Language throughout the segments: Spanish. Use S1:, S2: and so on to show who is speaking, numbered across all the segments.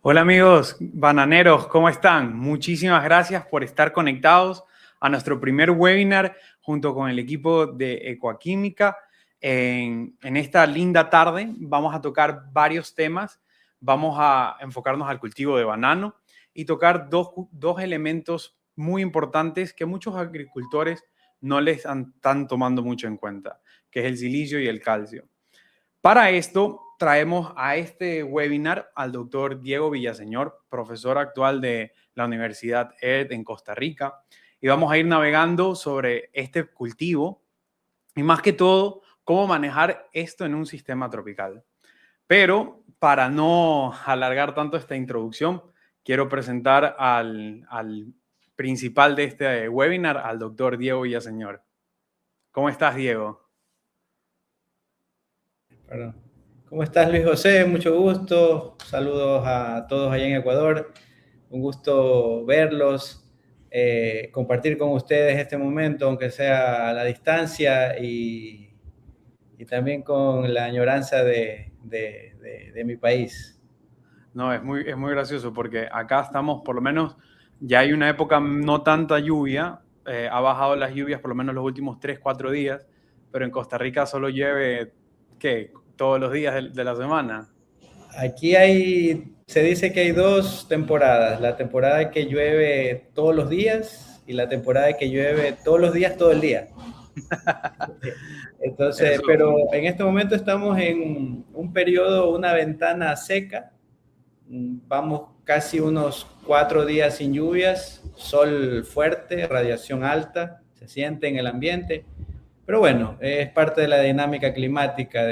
S1: Hola amigos bananeros, ¿cómo están? Muchísimas gracias por estar conectados a nuestro primer webinar junto con el equipo de Ecoquímica. En esta linda tarde vamos a tocar varios temas. Vamos a enfocarnos al cultivo de banano y tocar dos elementos muy importantes que muchos agricultores no les están tomando mucho en cuenta, que es el silicio y el calcio. Para esto, traemos a este webinar al doctor Diego Villaseñor, profesor actual de la Universidad ED en Costa Rica, y vamos a ir navegando sobre este cultivo y más que todo, cómo manejar esto en un sistema tropical. Pero para no alargar tanto esta introducción, quiero presentar al principal de este webinar, al doctor Diego Villaseñor. ¿Cómo estás, Diego?
S2: Perdón. ¿Cómo estás, Luis José? Mucho gusto. Saludos a todos allá en Ecuador. Un gusto verlos, compartir con ustedes este momento, aunque sea a la distancia y también con la añoranza de mi país.
S1: No, es muy gracioso porque acá estamos, por lo menos, ya hay una época no tanta lluvia, ha bajado las lluvias por lo menos los últimos 3, 4 días, pero en Costa Rica solo llueve, ¿qué? Todos los días de la semana.
S2: Se dice que hay dos temporadas, la temporada que llueve todos los días y la temporada que llueve todos los días, todo el día. Entonces,
S1: Eso,
S2: pero en este momento estamos en un periodo, una ventana seca. Vamos casi unos 4 días sin lluvias, sol fuerte, radiación alta, se siente en el ambiente. Pero bueno, es parte de la dinámica climática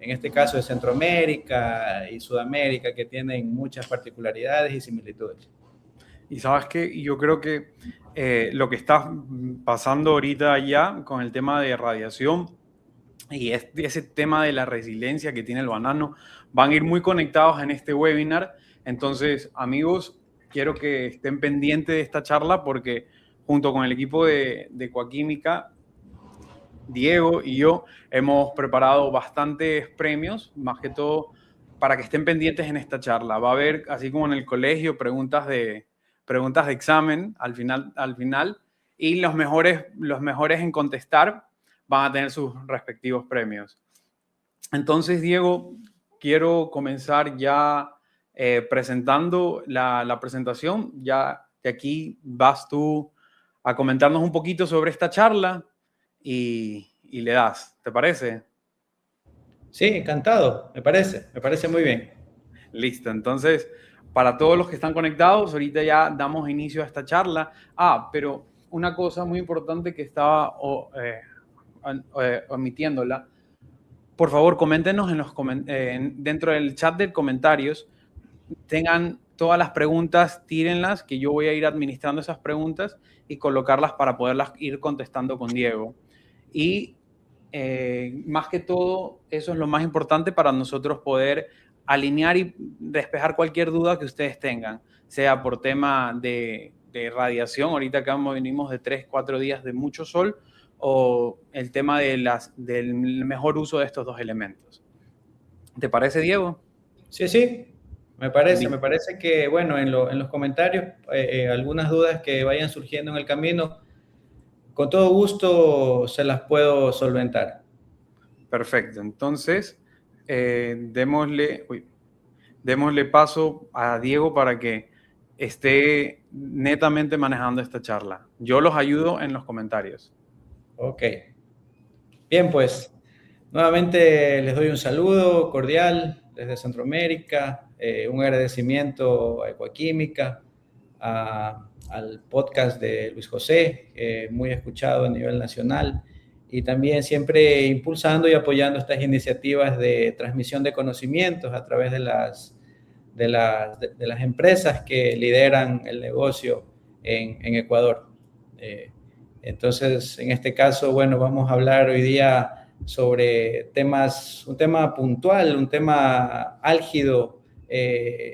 S2: en este caso de Centroamérica y Sudamérica, que tienen muchas particularidades y similitudes.
S1: y sabes que yo creo que lo que está pasando ahorita ya con el tema de radiación y ese tema de la resiliencia que tiene el banano van a ir muy conectados en este webinar. Entonces, amigos, quiero que estén pendientes de esta charla porque junto con el equipo de Ecoquímica, Diego y yo hemos preparado bastantes premios, más que todo para que estén pendientes en esta charla. Va a haber, así como en el colegio, preguntas de examen al final y los mejores en contestar van a tener sus respectivos premios. Entonces, Diego, quiero comenzar ya presentando la presentación. Ya de aquí vas tú a comentarnos un poquito sobre esta charla y le das, ¿te parece?
S2: Sí, encantado, me parece muy bien.
S1: Listo, entonces, para todos los que están conectados, ahorita ya damos inicio a esta charla. Pero una cosa muy importante que estaba omitiéndola. Por favor, coméntenos dentro del chat de comentarios, tengan todas las preguntas, tírenlas, que yo voy a ir administrando esas preguntas y colocarlas para poderlas ir contestando con Diego. Y más que todo, eso es lo más importante para nosotros poder alinear y despejar cualquier duda que ustedes tengan, sea por tema de radiación, ahorita que venimos de 3, 4 días de mucho sol, o el tema del mejor uso de estos dos elementos. ¿Te parece, Diego?
S2: Sí, sí, me
S1: Listo.
S2: parece que, bueno, en los comentarios, algunas dudas que vayan surgiendo en el camino, con todo gusto se las puedo solventar.
S1: Perfecto. Entonces, démosle paso a Diego para que esté netamente manejando esta charla. Yo los ayudo en los comentarios.
S2: Ok. Bien, pues nuevamente les doy un saludo cordial desde Centroamérica, un agradecimiento a Ecoquímica, al podcast de Luis José, muy escuchado a nivel nacional, y también siempre impulsando y apoyando estas iniciativas de transmisión de conocimientos a través de las empresas que lideran el negocio en Ecuador. Entonces, en este caso, bueno, vamos a hablar hoy día sobre un tema puntual, un tema álgido,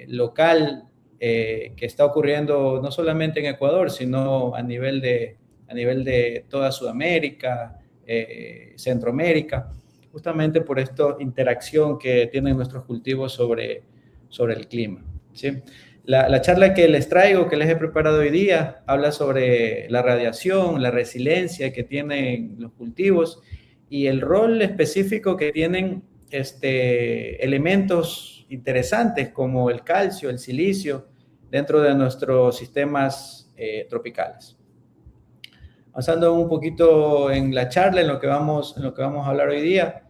S2: local, que está ocurriendo no solamente en Ecuador, sino a nivel de toda Sudamérica, Centroamérica, justamente por esta interacción que tienen nuestros cultivos sobre el clima. Sí. La charla que les traigo, que les he preparado hoy día, habla sobre la radiación, la resiliencia que tienen los cultivos y el rol específico que tienen elementos interesantes como el calcio, el silicio, dentro de nuestros sistemas tropicales. Avanzando un poquito en la charla, en lo que vamos a hablar hoy día,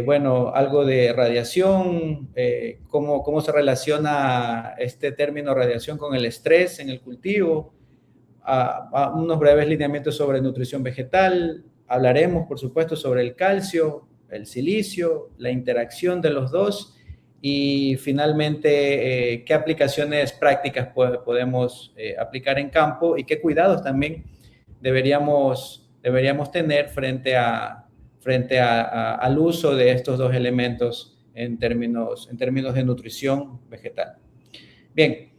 S2: bueno, algo de radiación, cómo se relaciona este término radiación con el estrés en el cultivo, unos breves lineamientos sobre nutrición vegetal, hablaremos, por supuesto, sobre el calcio, el silicio, la interacción de los dos y finalmente qué aplicaciones prácticas podemos aplicar en campo y qué cuidados también deberíamos tener al uso de estos dos elementos en términos de nutrición vegetal. Bien,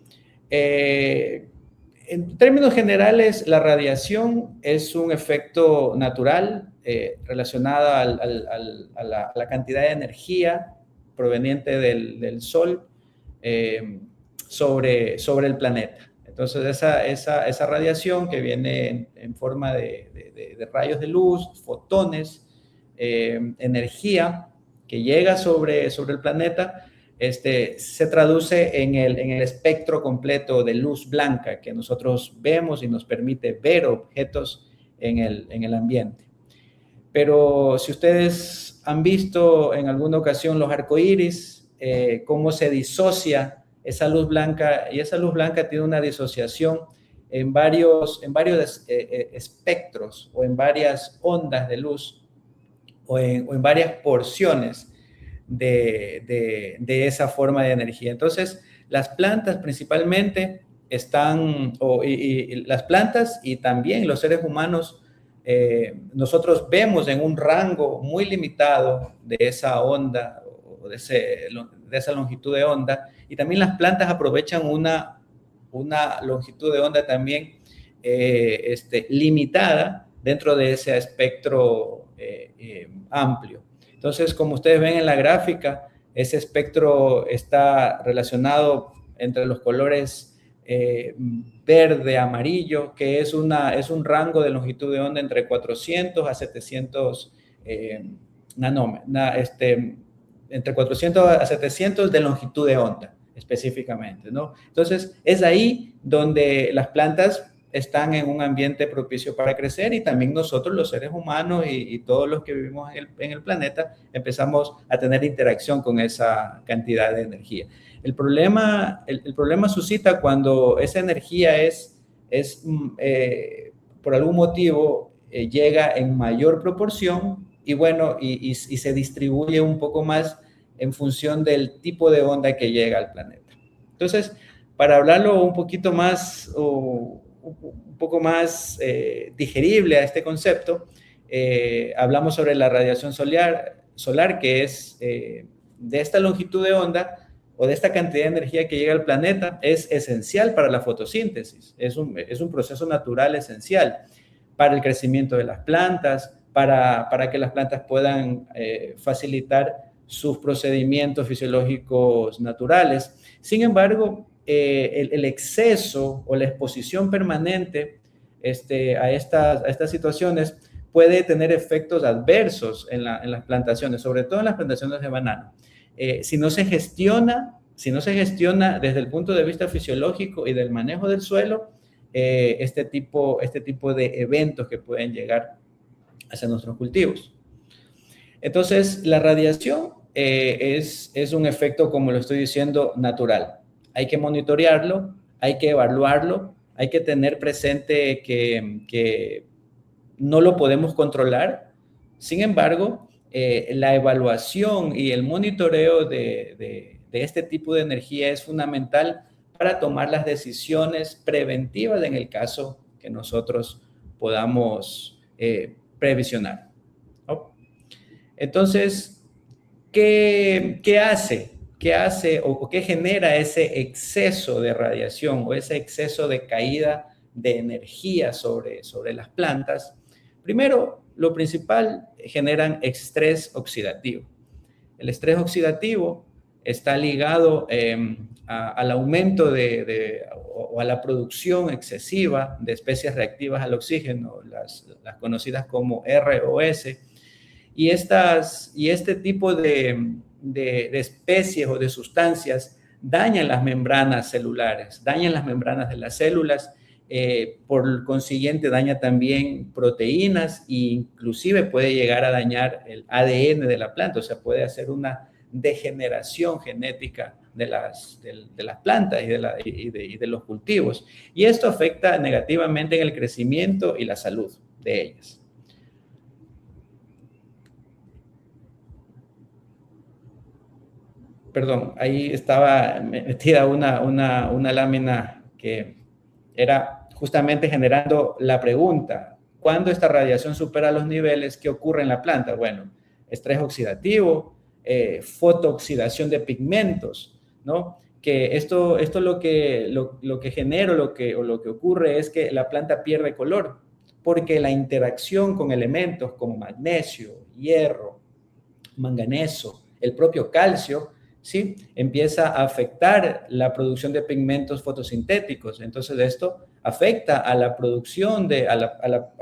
S2: en términos generales, la radiación es un efecto natural relacionado a la cantidad de energía proveniente del Sol sobre el planeta. Entonces, esa radiación que viene en forma de rayos de luz, fotones, energía que llega sobre el planeta, se traduce en el espectro completo de luz blanca que nosotros vemos y nos permite ver objetos en el ambiente. Pero si ustedes han visto en alguna ocasión los arcoíris, cómo se disocia esa luz blanca, y esa luz blanca tiene una disociación en varios espectros o en varias ondas de luz o en varias porciones de esa forma de energía. Entonces, las plantas principalmente las plantas y también los seres humanos, nosotros vemos en un rango muy limitado de esa onda o de esa longitud de onda, y también las plantas aprovechan una longitud de onda también limitada dentro de ese espectro amplio. Entonces, como ustedes ven en la gráfica, ese espectro está relacionado entre los colores verde, amarillo, que es un rango de longitud de onda entre 400 a 700 entre 400 a 700 de longitud de onda específicamente, ¿no? Entonces, es ahí donde las plantas están en un ambiente propicio para crecer, y también nosotros, los seres humanos y todos los que vivimos en el planeta, empezamos a tener interacción con esa cantidad de energía. El problema suscita cuando esa energía por algún motivo llega en mayor proporción y bueno, y se distribuye un poco más en función del tipo de onda que llega al planeta. Entonces, para hablarlo un poquito más digerible a este concepto, hablamos sobre la radiación solar que es de esta longitud de onda o de esta cantidad de energía que llega al planeta, es esencial para la fotosíntesis. Es un proceso natural esencial para el crecimiento de las plantas, para que las plantas puedan facilitar sus procedimientos fisiológicos naturales. Sin embargo, el exceso o la exposición permanente a estas situaciones puede tener efectos adversos en las plantaciones, sobre todo en las plantaciones de banano. Si no se gestiona desde el punto de vista fisiológico y del manejo del suelo, este tipo de eventos que pueden llegar hacia nuestros cultivos. Entonces, la radiación es un efecto, como lo estoy diciendo, natural. Hay que monitorearlo, hay que evaluarlo, hay que tener presente que no lo podemos controlar. Sin embargo, la evaluación y el monitoreo de este tipo de energía es fundamental para tomar las decisiones preventivas en el caso que nosotros podamos previsionar, ¿no? Entonces, ¿qué hace o qué genera ese exceso de radiación o ese exceso de caída de energía sobre las plantas? Primero, lo principal, generan estrés oxidativo. El estrés oxidativo está ligado al aumento o a la producción excesiva de especies reactivas al oxígeno, las conocidas como ROS. Y este tipo de especies o de sustancias dañan las membranas celulares, dañan las membranas de las células, por consiguiente daña también proteínas e inclusive puede llegar a dañar el ADN de la planta, o sea, puede hacer una degeneración genética de las plantas y de los cultivos. Y esto afecta negativamente en el crecimiento y la salud de ellas. Perdón, ahí estaba metida una lámina que era justamente generando la pregunta: ¿cuándo esta radiación supera los niveles? ¿Qué ocurre en la planta? Bueno, estrés oxidativo, fotooxidación de pigmentos, ¿no? Que esto lo que genera o lo que ocurre es que la planta pierde color, porque la interacción con elementos como magnesio, hierro, manganeso, el propio calcio, ¿sí? Empieza a afectar la producción de pigmentos fotosintéticos. Entonces esto afecta a la producción, a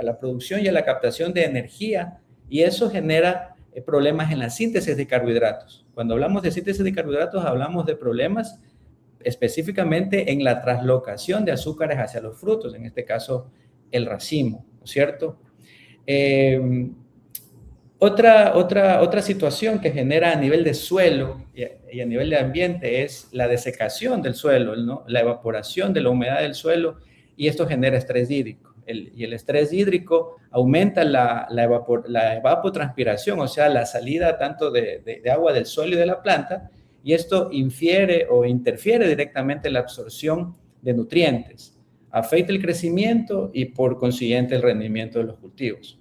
S2: la producción y a la captación de energía, y eso genera problemas en la síntesis de carbohidratos. Cuando hablamos de síntesis de carbohidratos, hablamos de problemas específicamente en la translocación de azúcares hacia los frutos, en este caso el racimo, ¿no es cierto? Otra situación que genera a nivel de suelo y a nivel de ambiente es la desecación del suelo, ¿no? La evaporación de la humedad del suelo, y esto genera estrés hídrico. Y el estrés hídrico aumenta la evapotranspiración, o sea, la salida tanto de agua del suelo y de la planta, y esto infiere o interfiere directamente en la absorción de nutrientes, afecta el crecimiento y por consiguiente el rendimiento de los cultivos.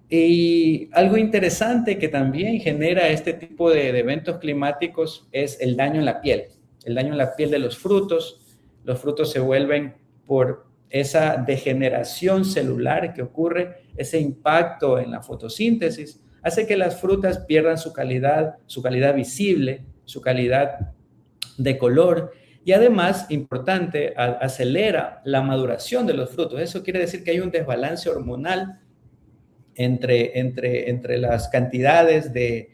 S2: Y algo interesante que también genera este tipo de eventos climáticos es el daño en la piel. El daño en la piel de los frutos. Los frutos se vuelven, por esa degeneración celular que ocurre, ese impacto en la fotosíntesis, hace que las frutas pierdan su calidad visible, su calidad de color, y además, importante, acelera la maduración de los frutos. Eso quiere decir que hay un desbalance hormonal entre las cantidades de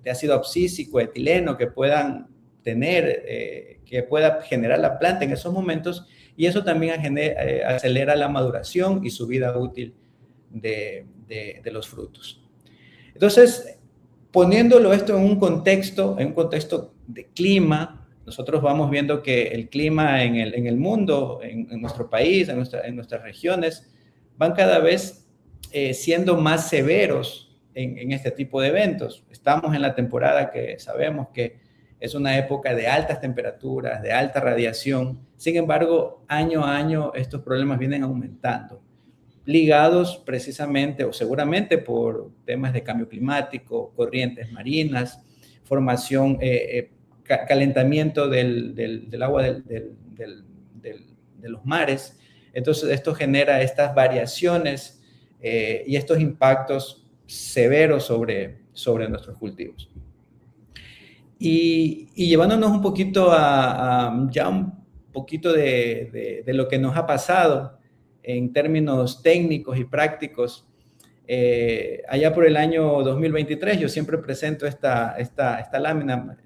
S2: ácido abscísico, etileno que puedan tener, que pueda generar la planta en esos momentos, y eso también acelera la maduración y su vida útil de los frutos. Entonces, poniéndolo esto en un contexto de clima, nosotros vamos viendo que el clima en el mundo, en nuestro país, en nuestras regiones, van cada vez siendo más severos en este tipo de eventos. Estamos en la temporada que sabemos que es una época de altas temperaturas, de alta radiación. Sin embargo, año a año estos problemas vienen aumentando, ligados precisamente o seguramente por temas de cambio climático, corrientes marinas, formación, calentamiento del agua de los mares. Entonces, esto genera estas variaciones y estos impactos severos sobre nuestros cultivos. Y llevándonos un poquito ya un poquito de lo que nos ha pasado en términos técnicos y prácticos, allá por el año 2023, yo siempre presento esta lámina.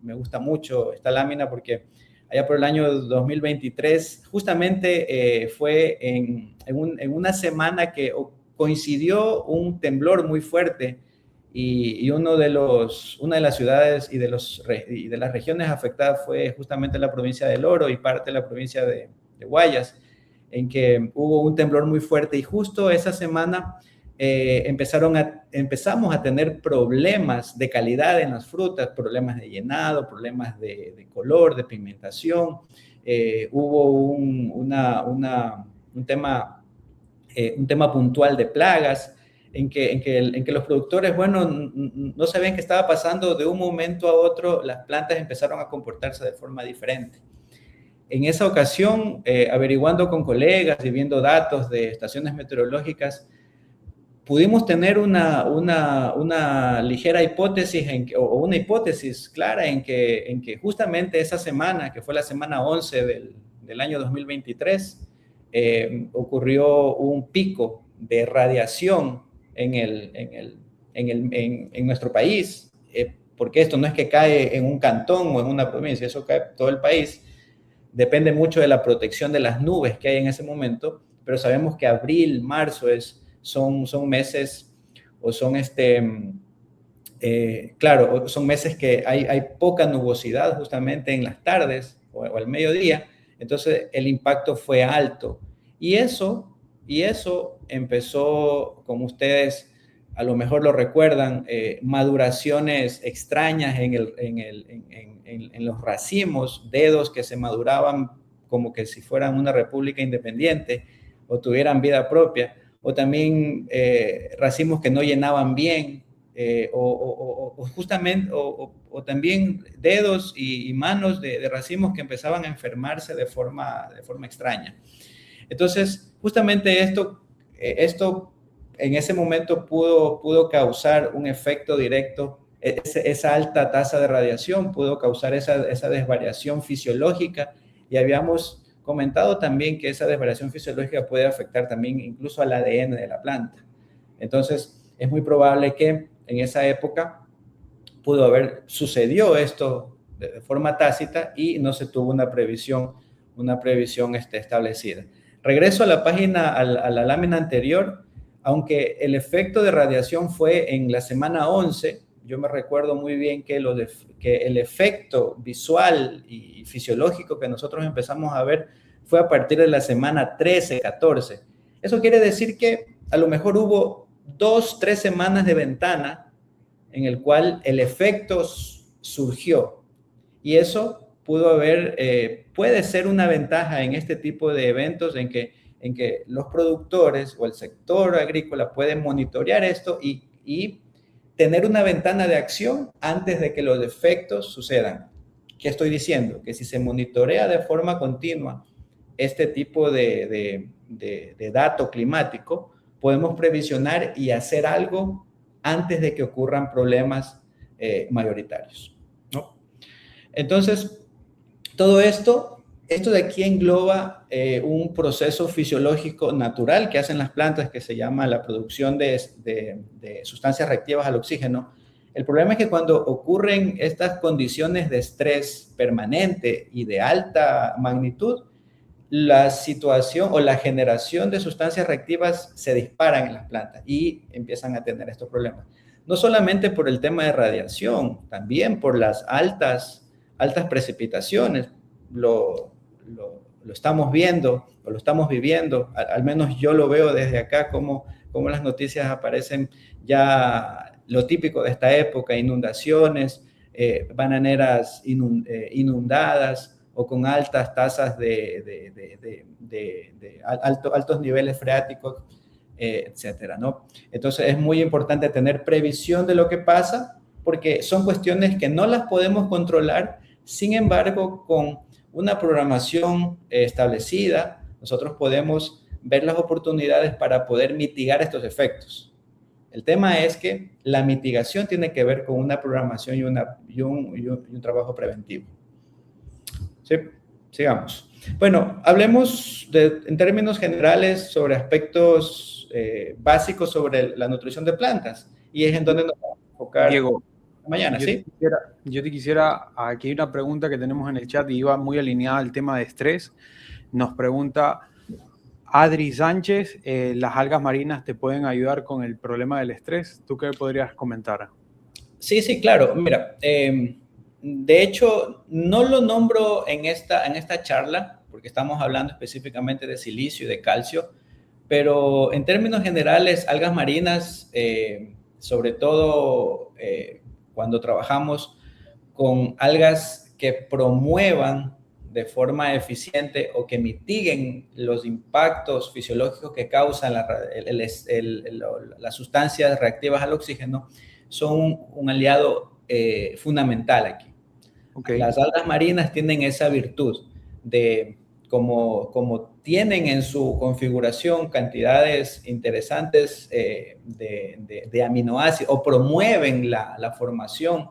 S2: Me gusta mucho esta lámina porque allá por el año 2023, justamente fue en una semana que coincidió un temblor muy fuerte, y una de las ciudades y de las regiones afectadas fue justamente la provincia del Oro y parte de la provincia de Guayas, en que hubo un temblor muy fuerte, y justo esa semana empezamos a tener problemas de calidad en las frutas, problemas de llenado, problemas de color, de pigmentación. Hubo un tema puntual de plagas, en que los productores, bueno, no sabían qué estaba pasando. De un momento a otro, las plantas empezaron a comportarse de forma diferente. En esa ocasión, averiguando con colegas y viendo datos de estaciones meteorológicas, pudimos tener una ligera hipótesis o una hipótesis clara en que justamente esa semana, que fue la semana 11 del año 2023, ocurrió un pico de radiación en nuestro país, porque esto no es que cae en un cantón o en una provincia, eso cae en todo el país. Depende mucho de la protección de las nubes que hay en ese momento, pero sabemos que abril, marzo son meses, o son claro, son meses que hay poca nubosidad justamente en las tardes o al mediodía, entonces el impacto fue alto. Y eso empezó, como ustedes a lo mejor lo recuerdan, maduraciones extrañas en los racimos, dedos que se maduraban como que si fueran una república independiente o tuvieran vida propia, o también racimos que no llenaban bien, o también dedos y manos de racimos que empezaban a enfermarse de forma extraña. Entonces, justamente esto en ese momento pudo causar un efecto directo. Esa alta tasa de radiación pudo causar esa desvariación fisiológica, y habíamos comentado también que esa desvariación fisiológica puede afectar también incluso al ADN de la planta. Entonces, es muy probable que en esa época sucedió esto de forma tácita y no se tuvo una previsión establecida. Regreso a la página, a la lámina anterior. Aunque el efecto de radiación fue en la semana 11, yo me recuerdo muy bien que el efecto visual y fisiológico que nosotros empezamos a ver fue a partir de la semana 13, 14. Eso quiere decir que a lo mejor hubo 2, 3 semanas de ventana en el cual el efecto surgió. Y eso puede ser una ventaja en este tipo de eventos en que los productores o el sector agrícola pueden monitorear esto y tener una ventana de acción antes de que los efectos sucedan. ¿Qué estoy diciendo? Que si se monitorea de forma continua este tipo de dato climático, podemos previsionar y hacer algo antes de que ocurran problemas mayoritarios, ¿no? Entonces, todo esto de aquí engloba un proceso fisiológico natural que hacen las plantas que se llama la producción de sustancias reactivas al oxígeno. El problema es que cuando ocurren estas condiciones de estrés permanente y de alta magnitud, la situación o la generación de sustancias reactivas se disparan en las plantas y empiezan a tener estos problemas. No solamente por el tema de radiación, también por las altas precipitaciones. Lo estamos viendo o lo estamos viviendo, al menos yo lo veo desde acá, como las noticias aparecen ya, lo típico de esta época: inundaciones, bananeras inundadas o con altas tasas altos niveles freáticos, etcétera, ¿no? Entonces es muy importante tener previsión de lo que pasa, porque son cuestiones que no las podemos controlar. Sin embargo, con una programación establecida, nosotros podemos ver las oportunidades para poder mitigar estos efectos. El tema es que la mitigación tiene que ver con una programación y un trabajo preventivo. ¿Sí? Sigamos. Bueno, hablemos en términos generales sobre aspectos básicos sobre la nutrición de plantas, y es en donde nos vamos a enfocar.
S1: Diego,
S2: mañana, ¿sí?
S1: Yo te quisiera, aquí hay una pregunta que tenemos en el chat y iba muy alineada al tema de estrés. Nos pregunta Adri Sánchez, ¿las algas marinas te pueden ayudar con el problema del estrés? ¿Tú qué podrías comentar?
S2: Sí, claro. Mira, de hecho, no lo nombro en esta charla, porque estamos hablando específicamente de silicio y de calcio, pero en términos generales, algas marinas, sobre todo cuando trabajamos con algas que promuevan de forma eficiente o que mitiguen los impactos fisiológicos que causan las sustancias reactivas al oxígeno, son un aliado fundamental aquí. Okay. Las algas marinas tienen esa virtud de como tienen en su configuración cantidades interesantes de aminoácidos o promueven la formación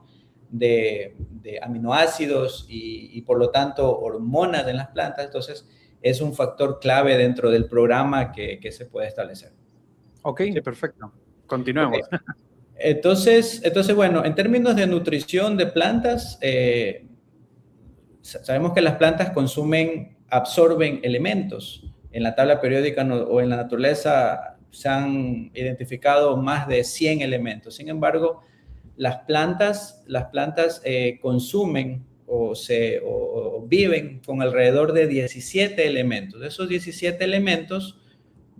S2: de aminoácidos y por lo tanto hormonas en las plantas, entonces es un factor clave dentro del programa que se puede establecer.
S1: Ok, ¿sí? Perfecto. Continuemos.
S2: Okay. Entonces, bueno, en términos de nutrición de plantas, sabemos que las plantas absorben elementos. En la tabla periódica o en la naturaleza se han identificado más de 100 elementos. Sin embargo, las plantas consumen o viven con alrededor de 17 elementos. De esos 17 elementos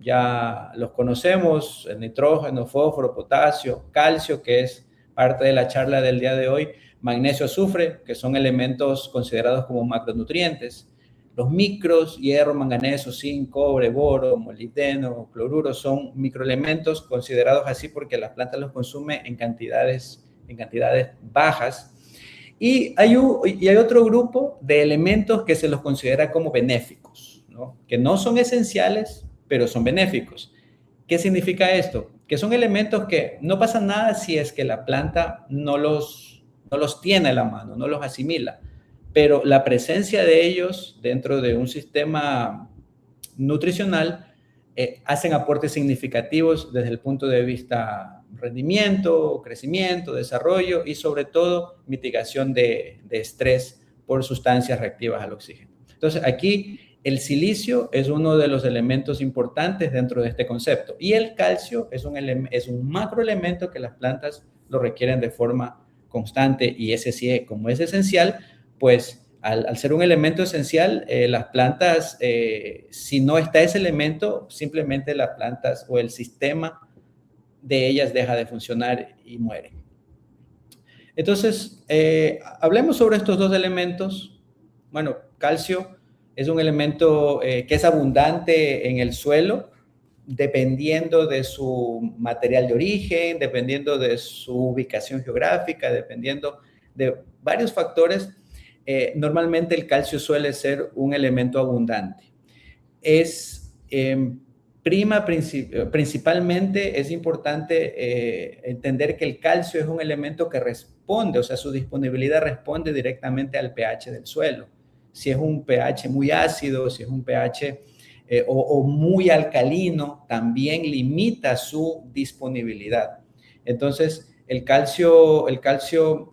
S2: ya los conocemos: el nitrógeno, fósforo, potasio, calcio, que es parte de la charla del día de hoy, magnesio, azufre, que son elementos considerados como macronutrientes. Los micros, hierro, manganeso, zinc, cobre, boro, molibdeno, cloruro, son microelementos considerados así porque las plantas los consumen en cantidades bajas. Y hay otro grupo de elementos que se los considera como benéficos, ¿no? Que no son esenciales, pero son benéficos. ¿Qué significa esto? Que son elementos que no pasa nada si es que la planta no los tiene a la mano, no los asimila, pero la presencia de ellos dentro de un sistema nutricional hacen aportes significativos desde el punto de vista rendimiento, crecimiento, desarrollo y sobre todo mitigación de estrés por sustancias reactivas al oxígeno. Entonces aquí el silicio es uno de los elementos importantes dentro de este concepto y el calcio es un macroelemento que las plantas lo requieren de forma constante y ese sí, como es esencial, pues al ser un elemento esencial, las plantas, si no está ese elemento, simplemente las plantas o el sistema de ellas deja de funcionar y muere. Entonces, hablemos sobre estos dos elementos. Bueno, calcio es un elemento que es abundante en el suelo, dependiendo de su material de origen, dependiendo de su ubicación geográfica, dependiendo de varios factores. Normalmente el calcio suele ser un elemento abundante. Principalmente es importante entender que el calcio es un elemento que responde, o sea, su disponibilidad responde directamente al pH del suelo. Si es un pH muy ácido, si es un pH o muy alcalino, también limita su disponibilidad. Entonces, el calcio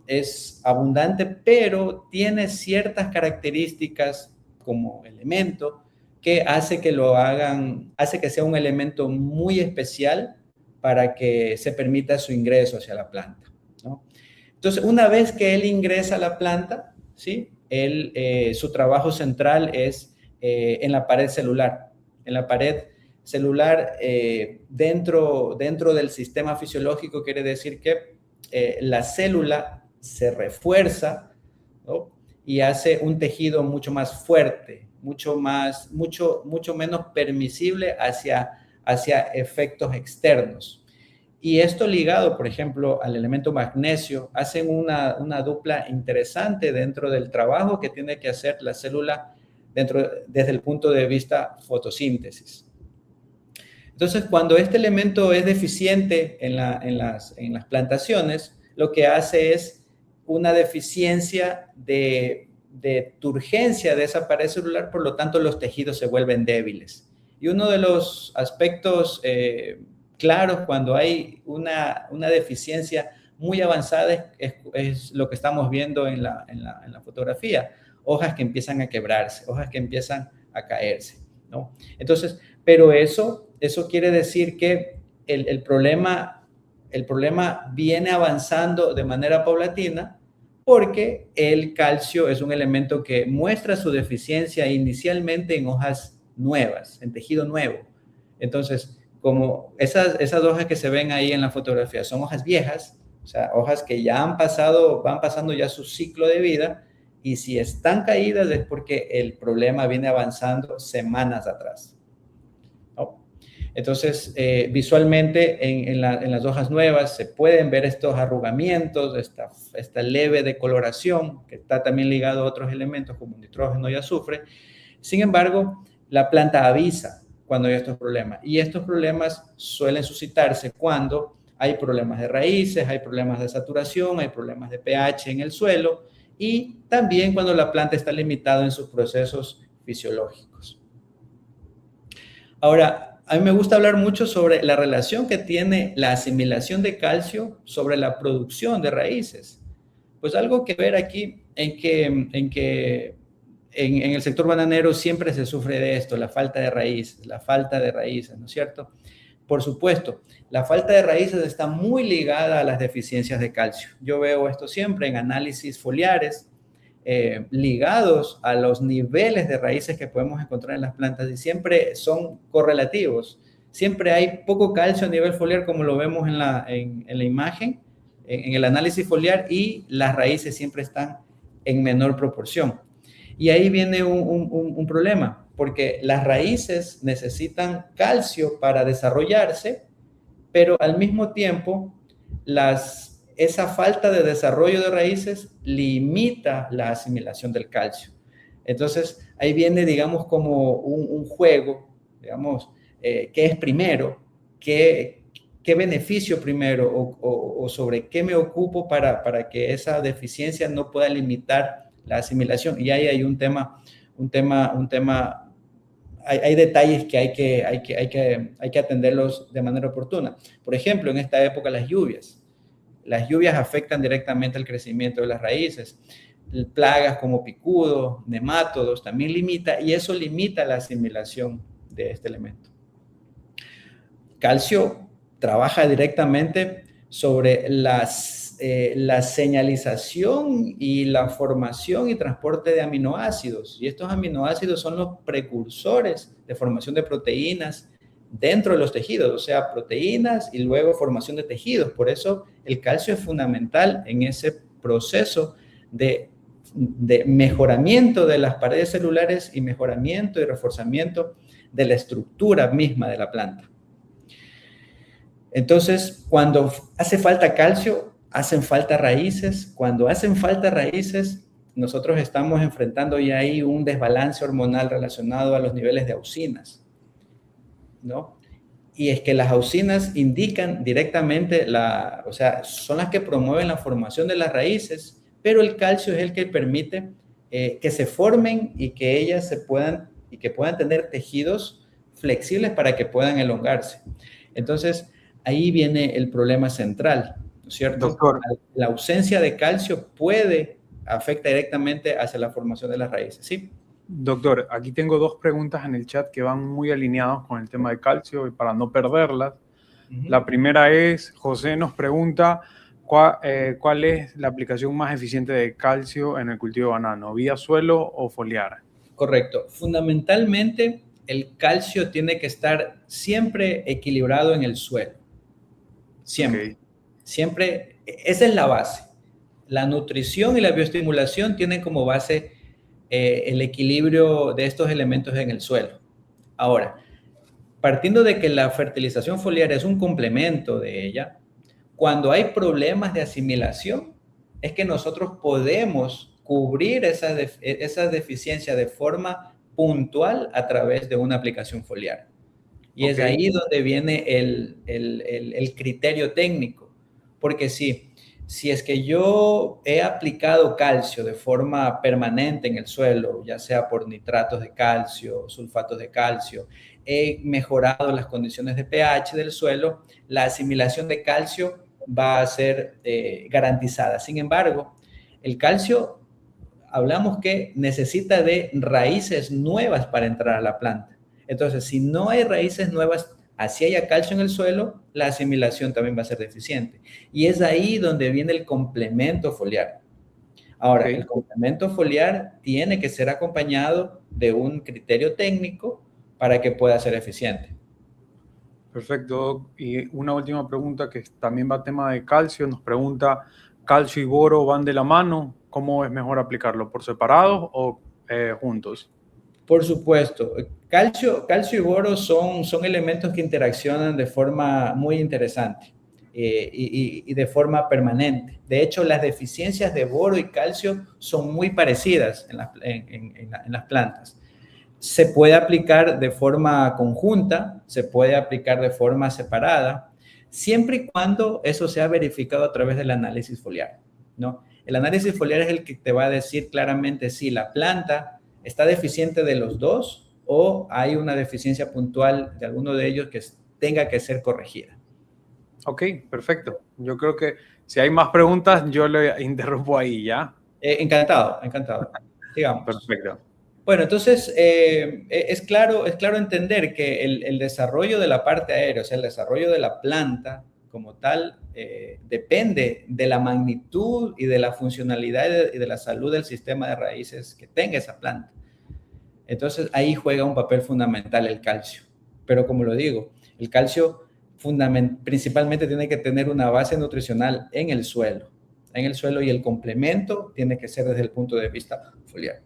S2: es abundante, pero tiene ciertas características como elemento que hace que sea un elemento muy especial para que se permita su ingreso hacia la planta, ¿no? Entonces, una vez que él ingresa a la planta, ¿sí? Su trabajo central es en la pared celular. En la pared celular, dentro del sistema fisiológico, quiere decir que la célula se refuerza, ¿no? Y hace un tejido mucho más fuerte, mucho menos permisible hacia efectos externos. Y esto ligado, por ejemplo, al elemento magnesio, hacen una dupla interesante dentro del trabajo que tiene que hacer la célula desde el punto de vista fotosíntesis. Entonces, cuando este elemento es deficiente en las plantaciones, lo que hace es una deficiencia de turgencia de esa pared celular, por lo tanto los tejidos se vuelven débiles. Y uno de los aspectos claros cuando hay una deficiencia muy avanzada es lo que estamos viendo en la fotografía: hojas que empiezan a quebrarse, hojas que empiezan a caerse, ¿no? Entonces, pero eso quiere decir que el problema viene avanzando de manera paulatina, porque el calcio es un elemento que muestra su deficiencia inicialmente en hojas nuevas, en tejido nuevo. Entonces, como esas hojas que se ven ahí en la fotografía son hojas viejas, o sea, hojas que ya van pasando ya su ciclo de vida, y si están caídas es porque el problema viene avanzando semanas atrás, ¿no? Entonces, visualmente en las hojas nuevas se pueden ver estos arrugamientos, esta leve decoloración, que está también ligado a otros elementos como nitrógeno y azufre. Sin embargo, la planta avisa cuando hay estos problemas y estos problemas suelen suscitarse cuando hay problemas de raíces, hay problemas de saturación, hay problemas de pH en el suelo y también cuando la planta está limitada en sus procesos fisiológicos. Ahora, a mí me gusta hablar mucho sobre la relación que tiene la asimilación de calcio sobre la producción de raíces. Pues algo que ver aquí en el sector bananero siempre se sufre de esto, la falta de raíces, ¿no es cierto? Por supuesto, la falta de raíces está muy ligada a las deficiencias de calcio. Yo veo esto siempre en análisis foliares ligados a los niveles de raíces que podemos encontrar en las plantas y siempre son correlativos. Siempre hay poco calcio a nivel foliar como lo vemos en la imagen, en el análisis foliar y las raíces siempre están en menor proporción. Y ahí viene un problema, porque las raíces necesitan calcio para desarrollarse, pero al mismo tiempo esa falta de desarrollo de raíces limita la asimilación del calcio. Entonces, ahí viene, digamos, como un juego, digamos, ¿qué es primero? ¿Qué beneficio primero? ¿O sobre qué me ocupo para que esa deficiencia no pueda limitar la asimilación? Y ahí hay un tema, hay detalles que hay que atenderlos de manera oportuna. Por ejemplo, en esta época las lluvias. Las lluvias afectan directamente el crecimiento de las raíces. Plagas como picudo, nemátodos también limita y eso limita la asimilación de este elemento. Calcio trabaja directamente sobre la señalización y la formación y transporte de aminoácidos. Y estos aminoácidos son los precursores de formación de proteínas dentro de los tejidos, o sea, proteínas y luego formación de tejidos. Por eso el calcio es fundamental en ese proceso de mejoramiento de las paredes celulares y mejoramiento y reforzamiento de la estructura misma de la planta. Entonces, cuando hace falta calcio, hacen falta raíces. Cuando hacen falta raíces, nosotros estamos enfrentando ya ahí un desbalance hormonal relacionado a los niveles de auxinas, ¿no? Y es que las auxinas indican directamente o sea, son las que promueven la formación de las raíces, pero el calcio es el que permite que se formen y que ellas puedan tener tejidos flexibles para que puedan elongarse. Entonces, ahí viene el problema central, ¿no es cierto?
S1: Doctor.
S2: La ausencia de calcio afecta directamente hacia la formación de las raíces, ¿sí?
S1: Doctor, aquí tengo dos preguntas en el chat que van muy alineados con el tema de calcio y para no perderlas. La primera es, José nos pregunta, ¿cuál es la aplicación más eficiente de calcio en el cultivo de banano? ¿Vía suelo o foliar?
S2: Correcto. Fundamentalmente, el calcio tiene que estar siempre equilibrado en el suelo. Siempre. Okay. Siempre, esa es la base. La nutrición y la bioestimulación tienen como base el equilibrio de estos elementos en el suelo. Ahora, partiendo de que la fertilización foliar es un complemento de ella, cuando hay problemas de asimilación, es que nosotros podemos cubrir esa deficiencia de forma puntual a través de una aplicación foliar. Y okay. Es ahí donde viene el criterio técnico, porque si es que yo he aplicado calcio de forma permanente en el suelo, ya sea por nitratos de calcio, sulfatos de calcio, he mejorado las condiciones de pH del suelo, la asimilación de calcio va a ser garantizada. Sin embargo, el calcio, hablamos que necesita de raíces nuevas para entrar a la planta. Entonces, si no hay raíces nuevas, así haya calcio en el suelo, la asimilación también va a ser deficiente. Y es ahí donde viene el complemento foliar. Ahora, okay. El complemento foliar tiene que ser acompañado de un criterio técnico para que pueda ser eficiente.
S1: Perfecto. Y una última pregunta que también va a tema de calcio. Nos pregunta, ¿calcio y boro van de la mano? ¿Cómo es mejor aplicarlo? ¿Por separados o juntos?
S2: Por supuesto. Calcio y boro son elementos que interaccionan de forma muy interesante y de forma permanente. De hecho, las deficiencias de boro y calcio son muy parecidas en las plantas. Se puede aplicar de forma conjunta, se puede aplicar de forma separada, siempre y cuando eso sea verificado a través del análisis foliar, ¿no? El análisis foliar es el que te va a decir claramente si la planta está deficiente de los dos o hay una deficiencia puntual de alguno de ellos que tenga que ser corregida.
S1: Ok, perfecto. Yo creo que si hay más preguntas, yo le interrumpo ahí, ¿ya?
S2: Encantado, encantado. Digamos.
S1: Perfecto.
S2: Bueno, entonces es claro entender que el desarrollo de la parte aérea, o sea, el desarrollo de la planta como tal, depende de la magnitud y de la funcionalidad y de la salud del sistema de raíces que tenga esa planta. Entonces ahí juega un papel fundamental el calcio. Pero como lo digo, el calcio principalmente tiene que tener una base nutricional en el suelo y el complemento tiene que ser desde el punto de vista foliar.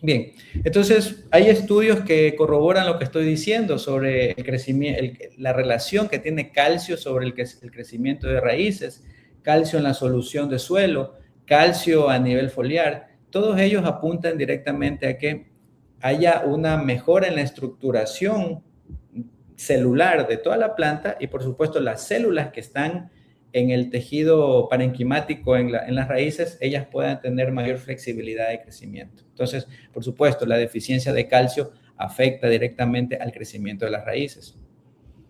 S2: Bien, entonces hay estudios que corroboran lo que estoy diciendo sobre el crecimiento, la relación que tiene calcio sobre el crecimiento de raíces, calcio en la solución de suelo, calcio a nivel foliar. Todos ellos apuntan directamente a que haya una mejora en la estructuración celular de toda la planta y por supuesto las células que están en el tejido parenquimático, en las raíces, ellas puedan tener mayor flexibilidad de crecimiento. Entonces, por supuesto, la deficiencia de calcio afecta directamente al crecimiento de las raíces.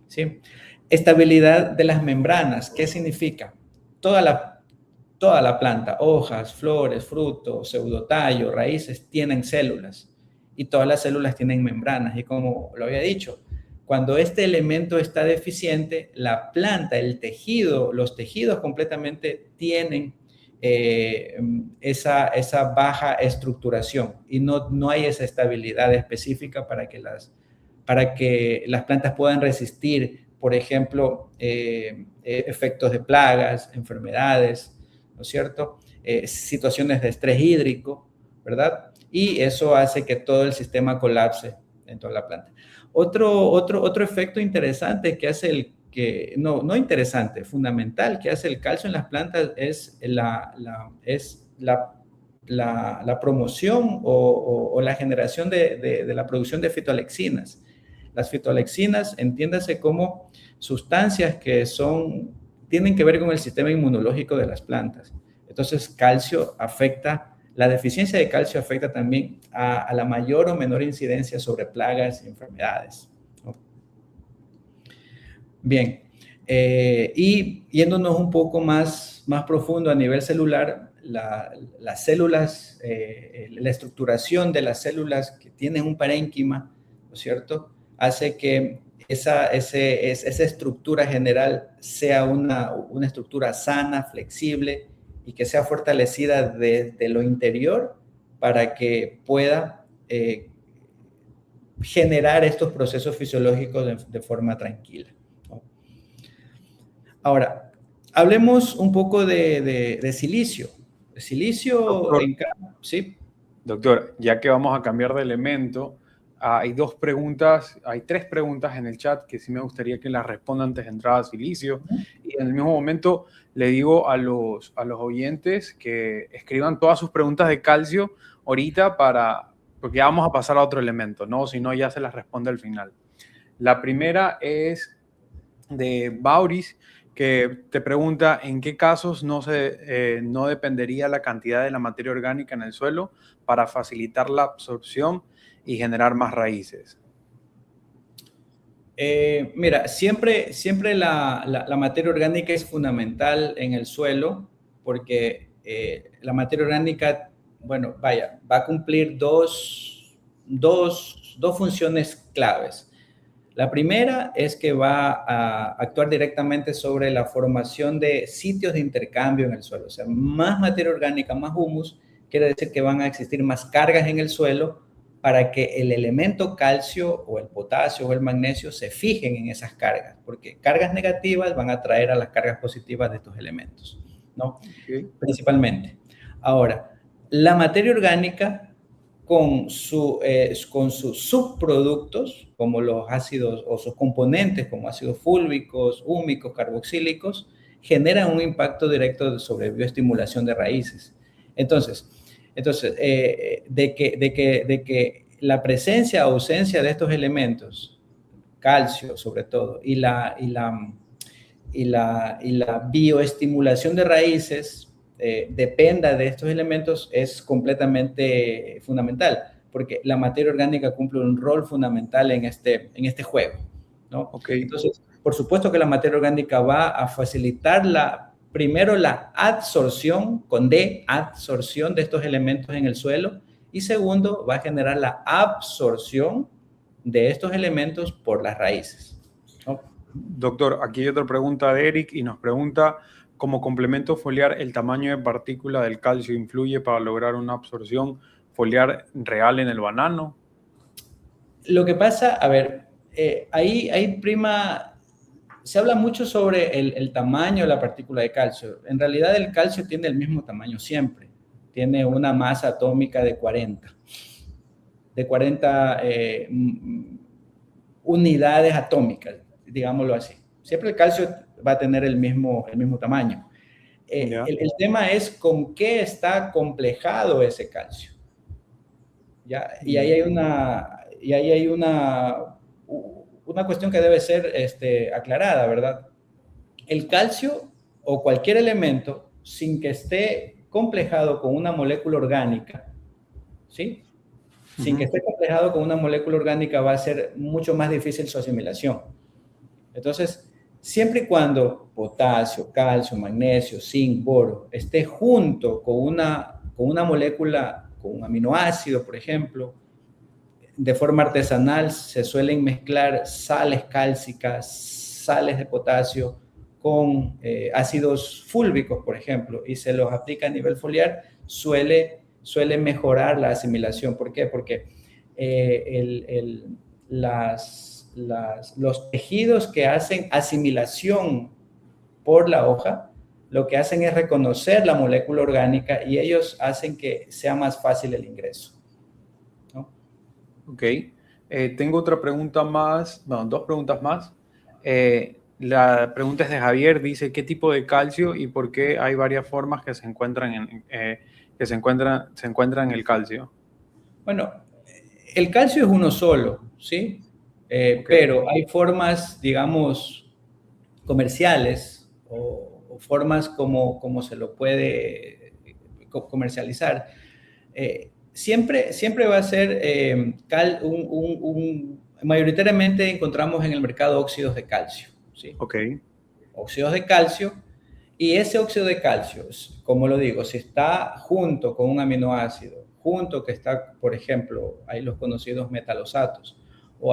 S2: ¿Sí? Estabilidad de las membranas, ¿qué significa? Toda la planta, hojas, flores, frutos, pseudotallo, raíces, tienen células y todas las células tienen membranas. Y como lo había dicho, cuando este elemento está deficiente, la planta, el tejido, los tejidos completamente tienen esa baja estructuración y no hay esa estabilidad específica para que las plantas puedan resistir, por ejemplo, efectos de plagas, enfermedades, ¿no es cierto? Situaciones de estrés hídrico, ¿verdad? Y eso hace que todo el sistema colapse dentro de la planta. Otro efecto interesante que hace no interesante, fundamental, que hace el calcio en las plantas es la promoción o la generación de la producción de fitoalexinas. Las fitoalexinas, entiéndase como sustancias que tienen que ver con el sistema inmunológico de las plantas. Entonces, la deficiencia de calcio afecta también a la mayor o menor incidencia sobre plagas y enfermedades, ¿no? Bien, y yéndonos un poco más profundo a nivel celular, las células, la estructuración de las células que tienen un parénquima, ¿no es cierto?, hace que esa estructura general sea una estructura sana, flexible, y que sea fortalecida desde lo interior para que pueda generar estos procesos fisiológicos de forma tranquila, ¿no? Ahora, hablemos un poco de silicio. Silicio, ¿sí?
S1: Doctor, ya que vamos a cambiar de elemento, hay tres preguntas en el chat que sí me gustaría que las respondan antes de entrar a silicio. Y en el mismo momento le digo a los oyentes que escriban todas sus preguntas de calcio ahorita porque ya vamos a pasar a otro elemento, ¿no? Si no, ya se las responde al final. La primera es de Bauris, que te pregunta en qué casos no dependería la cantidad de la materia orgánica en el suelo para facilitar la absorción y generar más raíces.
S2: Mira, siempre la materia orgánica es fundamental en el suelo porque la materia orgánica, bueno, va a cumplir dos funciones claves. La primera es que va a actuar directamente sobre la formación de sitios de intercambio en el suelo. O sea, más materia orgánica, más humus, quiere decir que van a existir más cargas en el suelo para que el elemento calcio o el potasio o el magnesio se fijen en esas cargas, porque cargas negativas van a atraer a las cargas positivas de estos elementos, ¿no? Okay. Principalmente. Ahora, la materia orgánica con sus subproductos, como los ácidos o sus componentes, como ácidos fúlvicos, húmicos, carboxílicos, generan un impacto directo sobre bioestimulación de raíces. Entonces, de que la presencia o ausencia de estos elementos, calcio sobre todo, y la bioestimulación de raíces dependa de estos elementos es completamente fundamental, porque la materia orgánica cumple un rol fundamental en este juego, ¿no?
S1: Okay.
S2: Entonces, por supuesto que la materia orgánica va a facilitar primero la absorción, con D, absorción de estos elementos en el suelo, y segundo, va a generar la absorción de estos elementos por las raíces, ¿no?
S1: Doctor, aquí hay otra pregunta de Eric y nos pregunta, ¿como complemento foliar el tamaño de partícula del calcio influye para lograr una absorción foliar real en el banano?
S2: Lo que pasa, a ver, ahí se habla mucho sobre el tamaño de la partícula de calcio. En realidad el calcio tiene el mismo tamaño siempre. Tiene una masa atómica de 40 unidades atómicas, digámoslo así. Siempre el calcio va a tener el mismo tamaño. El tema es con qué está complejado ese calcio. ¿Ya? Y ahí hay una cuestión que debe ser aclarada, ¿verdad? El calcio o cualquier elemento, sin que esté complejado con una molécula orgánica, ¿sí? Sin que esté complejado con una molécula orgánica va a ser mucho más difícil su asimilación. Entonces, siempre y cuando potasio, calcio, magnesio, zinc, boro esté junto con una molécula, con un aminoácido, por ejemplo, de forma artesanal se suelen mezclar sales cálcicas, sales de potasio con ácidos fúlvicos, por ejemplo, y se los aplica a nivel foliar, suele mejorar la asimilación. ¿Por qué? Porque los tejidos que hacen asimilación por la hoja, lo que hacen es reconocer la molécula orgánica y ellos hacen que sea más fácil el ingreso, ¿no?
S1: Ok. Tengo otra pregunta más, bueno, dos preguntas más. La pregunta es de Javier, dice, ¿qué tipo de calcio y por qué hay varias formas que se encuentran en el calcio?
S2: Bueno, el calcio es uno solo, ¿sí?
S1: Okay.
S2: Pero hay formas, digamos, comerciales o formas como se lo puede comercializar. Siempre va a ser mayoritariamente encontramos en el mercado óxidos de calcio, ¿sí?
S1: Okay.
S2: Óxidos de calcio, y ese óxido de calcio, como lo digo, si está junto con un aminoácido, junto que está, por ejemplo, hay los conocidos metalosatos, o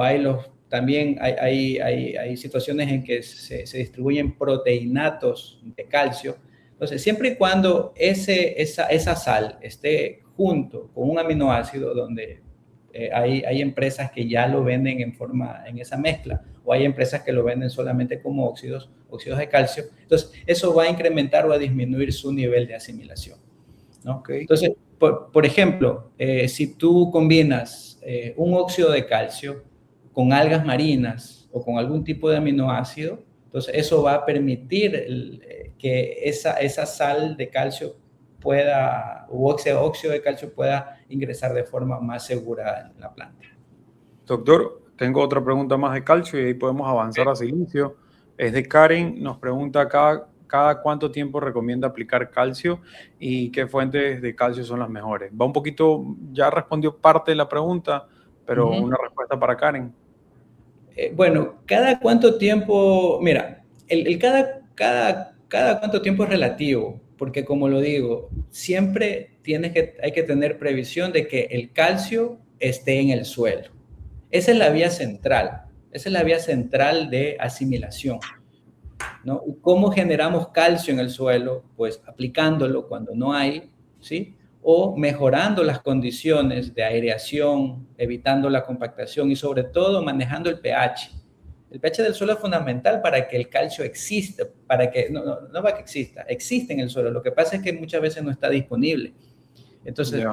S2: también hay situaciones en que se distribuyen proteinatos de calcio. Entonces, siempre y cuando esa sal esté junto con un aminoácido, donde hay empresas que ya lo venden en esa mezcla, o hay empresas que lo venden solamente como óxidos de calcio. Entonces, eso va a incrementar o a disminuir su nivel de asimilación, ¿no?
S1: Okay.
S2: Entonces, por ejemplo, si tú combinas un óxido de calcio con algas marinas o con algún tipo de aminoácido, entonces eso va a permitir que esa sal de calcio óxido de calcio pueda ingresar de forma más segura en la planta.
S1: Doctor, tengo otra pregunta más de calcio y ahí podemos avanzar a silicio. Es de Karen, nos pregunta cada cuánto tiempo recomienda aplicar calcio y qué fuentes de calcio son las mejores. Va un poquito, ya respondió parte de la pregunta, pero una respuesta para Karen.
S2: Bueno, cada cuánto tiempo, mira, cada cuánto tiempo es relativo, porque como lo digo, siempre hay que tener previsión de que el calcio esté en el suelo. Esa es la vía central de asimilación, ¿no? ¿Y cómo generamos calcio en el suelo? Pues aplicándolo cuando no hay, ¿sí? O mejorando las condiciones de aireación, evitando la compactación y sobre todo manejando el pH. El pH del suelo es fundamental para que el calcio exista, no para que existe en el suelo. Lo que pasa es que muchas veces no está disponible. Entonces,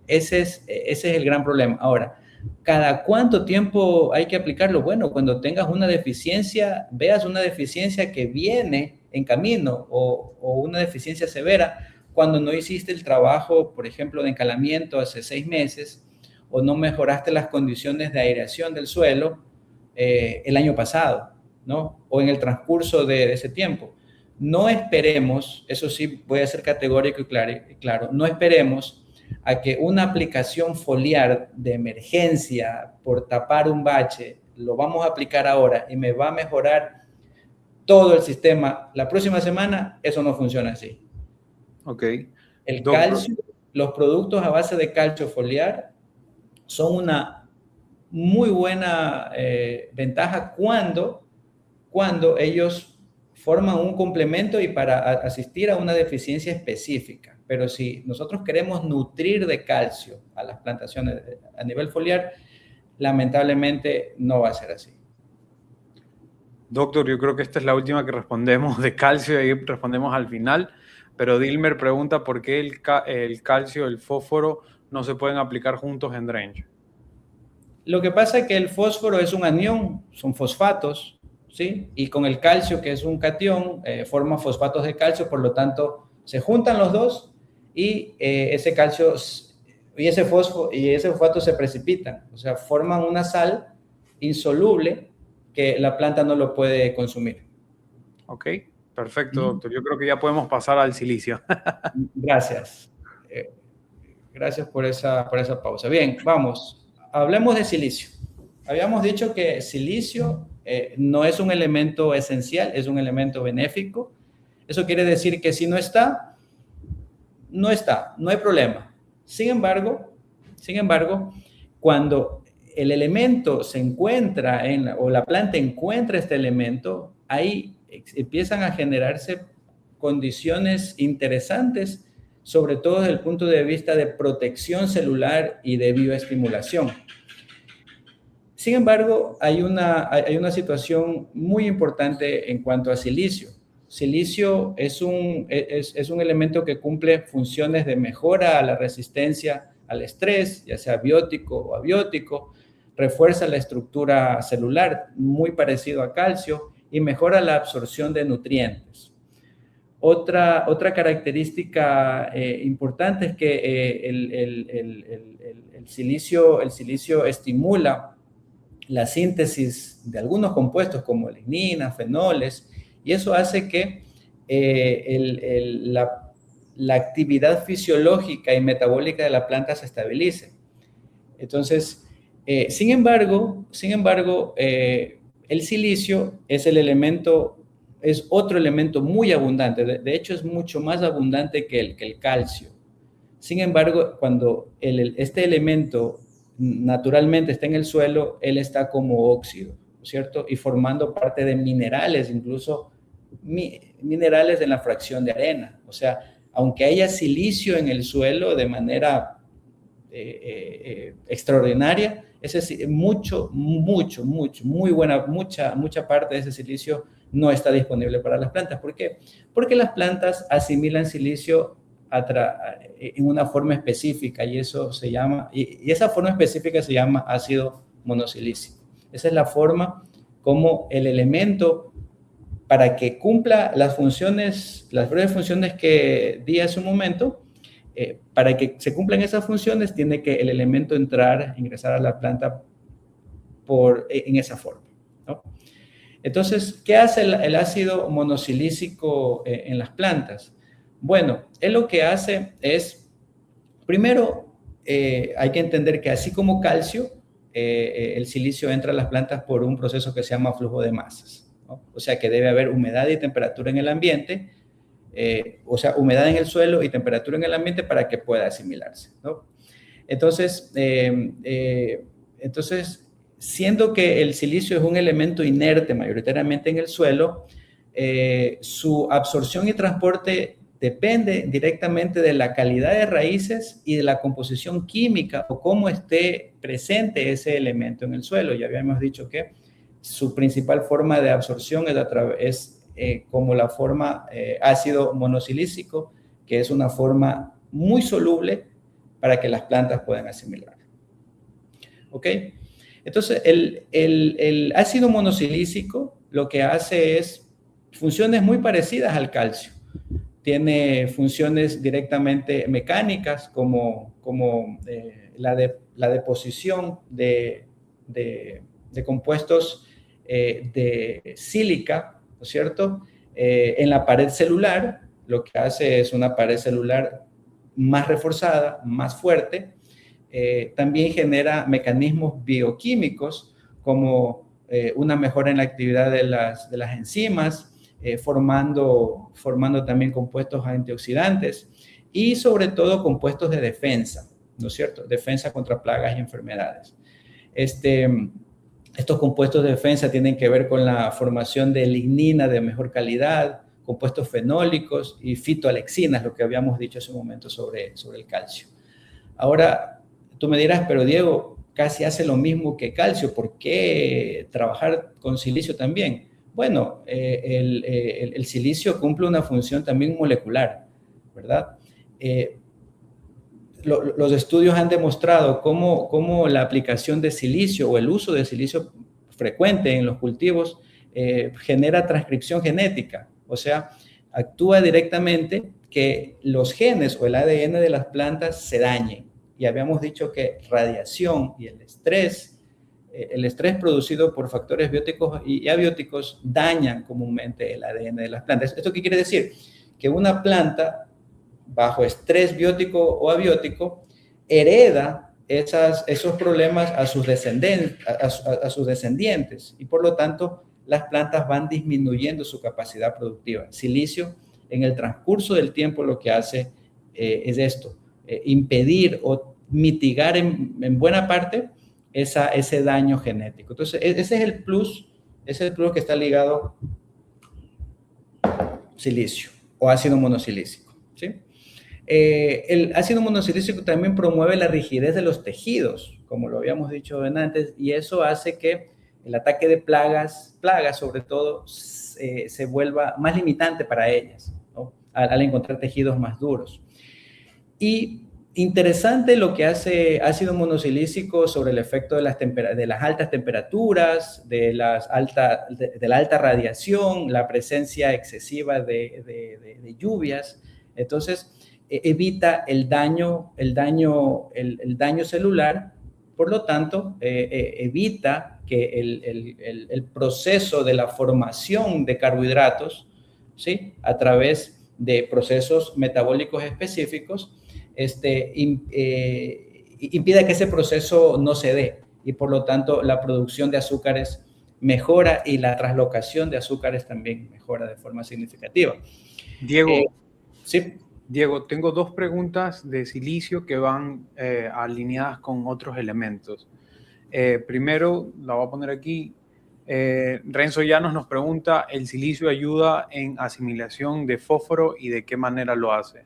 S2: ese es el gran problema. Ahora, ¿cada cuánto tiempo hay que aplicarlo? Bueno, cuando tengas una deficiencia, veas una deficiencia que viene en camino o una deficiencia severa, cuando no hiciste el trabajo, por ejemplo, de encalamiento hace 6 meses, o no mejoraste las condiciones de aireación del suelo el año pasado, ¿no? O en el transcurso de ese tiempo. No esperemos, eso sí voy a ser categórico y claro, no esperemos a que una aplicación foliar de emergencia por tapar un bache, lo vamos a aplicar ahora y me va a mejorar todo el sistema la próxima semana. Eso no funciona así.
S1: Ok.
S2: El calcio, los productos a base de calcio foliar son una muy buena ventaja cuando ellos forman un complemento y para asistir a una deficiencia específica. Pero si nosotros queremos nutrir de calcio a las plantaciones a nivel foliar, lamentablemente no va a ser así.
S1: Doctor, yo creo que esta es la última que respondemos de calcio y ahí respondemos al final, pero Dilmer pregunta por qué el calcio y el fósforo no se pueden aplicar juntos en drench.
S2: Lo que pasa es que el fósforo es un anión, son fosfatos, ¿sí? Y con el calcio, que es un catión, forma fosfatos de calcio, por lo tanto, se juntan los dos y ese calcio y ese fosfato se precipitan, o sea, forman una sal insoluble que la planta no lo puede consumir.
S1: Ok, perfecto, doctor. Yo creo que ya podemos pasar al silicio.
S2: Gracias. Gracias por esa pausa. Bien, vamos. Hablemos de silicio. Habíamos dicho que silicio no es un elemento esencial, es un elemento benéfico. Eso quiere decir que si no está, no hay problema. Sin embargo, cuando el elemento se encuentra o la planta encuentra este elemento, ahí empiezan a generarse condiciones interesantes, sobre todo desde el punto de vista de protección celular y de bioestimulación. Sin embargo, hay una situación muy importante en cuanto a silicio. Silicio es un elemento que cumple funciones de mejora a la resistencia al estrés, ya sea biótico o abiótico, refuerza la estructura celular, muy parecido a calcio, y mejora la absorción de nutrientes. Otra característica importante es que el silicio estimula la síntesis de algunos compuestos como lignina, fenoles, y eso hace que la actividad fisiológica y metabólica de la planta se estabilice. Entonces, sin embargo, el silicio es otro elemento muy abundante. De hecho, es mucho más abundante que el calcio. Sin embargo, cuando este elemento naturalmente está en el suelo, él está como óxido, ¿cierto? Y formando parte de minerales, incluso minerales en la fracción de arena. O sea, aunque haya silicio en el suelo de manera extraordinaria, mucha parte de ese silicio no está disponible para las plantas. ¿Por qué? Porque las plantas asimilan silicio en una forma específica y esa forma específica se llama ácido monosilícico. Esa es la forma como el elemento, para que cumpla las breves funciones que di hace un momento, para que se cumplan esas funciones, tiene que el elemento ingresar a la planta en esa forma, ¿no? Entonces, ¿qué hace el ácido monosilícico en las plantas? Bueno, él lo que hace es, primero, hay que entender que así como calcio, el silicio entra a las plantas por un proceso que se llama flujo de masas, ¿no? O sea que debe haber humedad y temperatura en el ambiente, o sea, humedad en el suelo y temperatura en el ambiente para que pueda asimilarse, ¿no? Entonces, siendo que el silicio es un elemento inerte mayoritariamente en el suelo, su absorción y transporte depende directamente de la calidad de raíces y de la composición química o cómo esté presente ese elemento en el suelo. Ya habíamos dicho que su principal forma de absorción es como la forma ácido monosilícico, que es una forma muy soluble para que las plantas puedan asimilar. ¿Ok? Entonces, el ácido monosilícico lo que hace es funciones muy parecidas al calcio. Tiene funciones directamente mecánicas como la la deposición de compuestos de sílica, ¿no es cierto?, en la pared celular. Lo que hace es una pared celular más reforzada, más fuerte. También genera mecanismos bioquímicos como una mejora en la actividad de las enzimas, formando también compuestos antioxidantes y sobre todo compuestos de defensa, ¿no es cierto? Defensa contra plagas y enfermedades. Estos compuestos de defensa tienen que ver con la formación de lignina de mejor calidad, compuestos fenólicos y fitoalexinas, lo que habíamos dicho hace un momento sobre el calcio. Ahora, tú me dirás, pero Diego, casi hace lo mismo que calcio, ¿por qué trabajar con silicio también? Bueno, el silicio cumple una función también molecular, ¿verdad? Los estudios han demostrado cómo la aplicación de silicio o el uso de silicio frecuente en los cultivos genera transcripción genética, o sea, actúa directamente que los genes o el ADN de las plantas se dañen. Y habíamos dicho que radiación y el estrés producido por factores bióticos y abióticos dañan comúnmente el ADN de las plantas. ¿Esto qué quiere decir? Que una planta bajo estrés biótico o abiótico hereda esos problemas a sus descendientes y por lo tanto las plantas van disminuyendo su capacidad productiva. Silicio en el transcurso del tiempo lo que hace es esto, impedir o mitigar en buena parte ese daño genético. Entonces, ese es el plus que está ligado silicio o ácido monosilícico, ¿sí? El ácido monosilícico también promueve la rigidez de los tejidos, como lo habíamos dicho antes, y eso hace que el ataque de plagas sobre todo, se vuelva más limitante para ellas, ¿no? Al encontrar tejidos más duros. Y interesante lo que hace ácido monosilícico sobre el efecto de las altas temperaturas, de la alta radiación, la presencia excesiva de lluvias. Entonces, evita el daño celular, por lo tanto, evita que el proceso de la formación de carbohidratos, ¿sí?, a través de procesos metabólicos específicos, impida que ese proceso no se dé y por lo tanto la producción de azúcares mejora y la translocación de azúcares también mejora de forma significativa.
S1: Diego,
S2: sí.
S1: Diego, tengo dos preguntas de silicio que van alineadas con otros elementos. Primero, la voy a poner aquí. Renzo Llanos nos pregunta, ¿el silicio ayuda en asimilación de fósforo y de qué manera lo hace?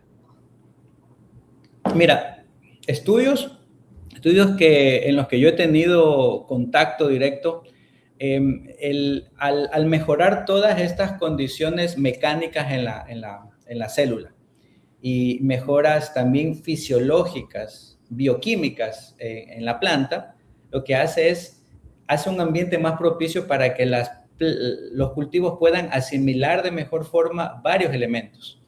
S2: Mira, estudios en los que yo he tenido contacto directo, al mejorar todas estas condiciones mecánicas en la célula y mejoras también fisiológicas, bioquímicas en la planta, lo que hace un ambiente más propicio para que los cultivos puedan asimilar de mejor forma varios elementos,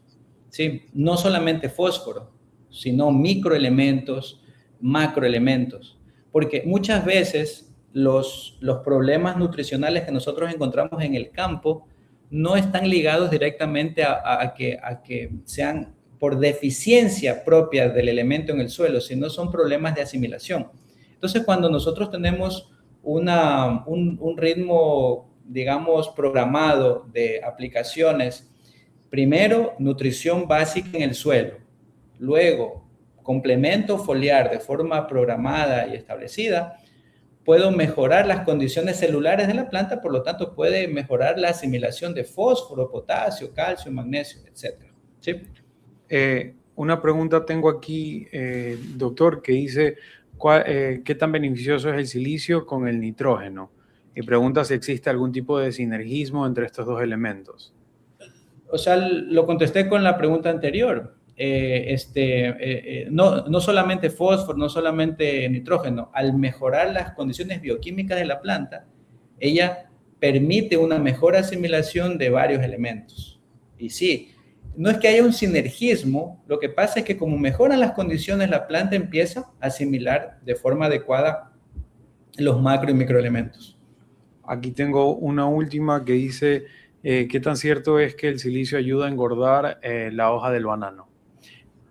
S2: ¿sí? No solamente fósforo, sino microelementos, macroelementos, porque muchas veces los problemas nutricionales que nosotros encontramos en el campo no están ligados directamente a que sean por deficiencia propia del elemento en el suelo, sino son problemas de asimilación. Entonces, cuando nosotros tenemos un ritmo, digamos, programado de aplicaciones, primero, nutrición básica en el suelo, luego, complemento foliar de forma programada y establecida, puedo mejorar las condiciones celulares de la planta, por lo tanto, puede mejorar la asimilación de fósforo, potasio, calcio, magnesio, etc. ¿Sí?
S1: Una pregunta tengo aquí, doctor, que dice, ¿qué tan beneficioso es el silicio con el nitrógeno? Y pregunta si existe algún tipo de sinergismo entre estos dos elementos.
S2: O sea, lo contesté con la pregunta anterior. No solamente fósforo, no solamente nitrógeno, al mejorar las condiciones bioquímicas de la planta, ella permite una mejor asimilación de varios elementos. Y sí, no es que haya un sinergismo, lo que pasa es que como mejoran las condiciones, la planta empieza a asimilar de forma adecuada los macro y microelementos.
S1: Aquí tengo una última que dice, ¿qué tan cierto es que el silicio ayuda a engordar la hoja del banano?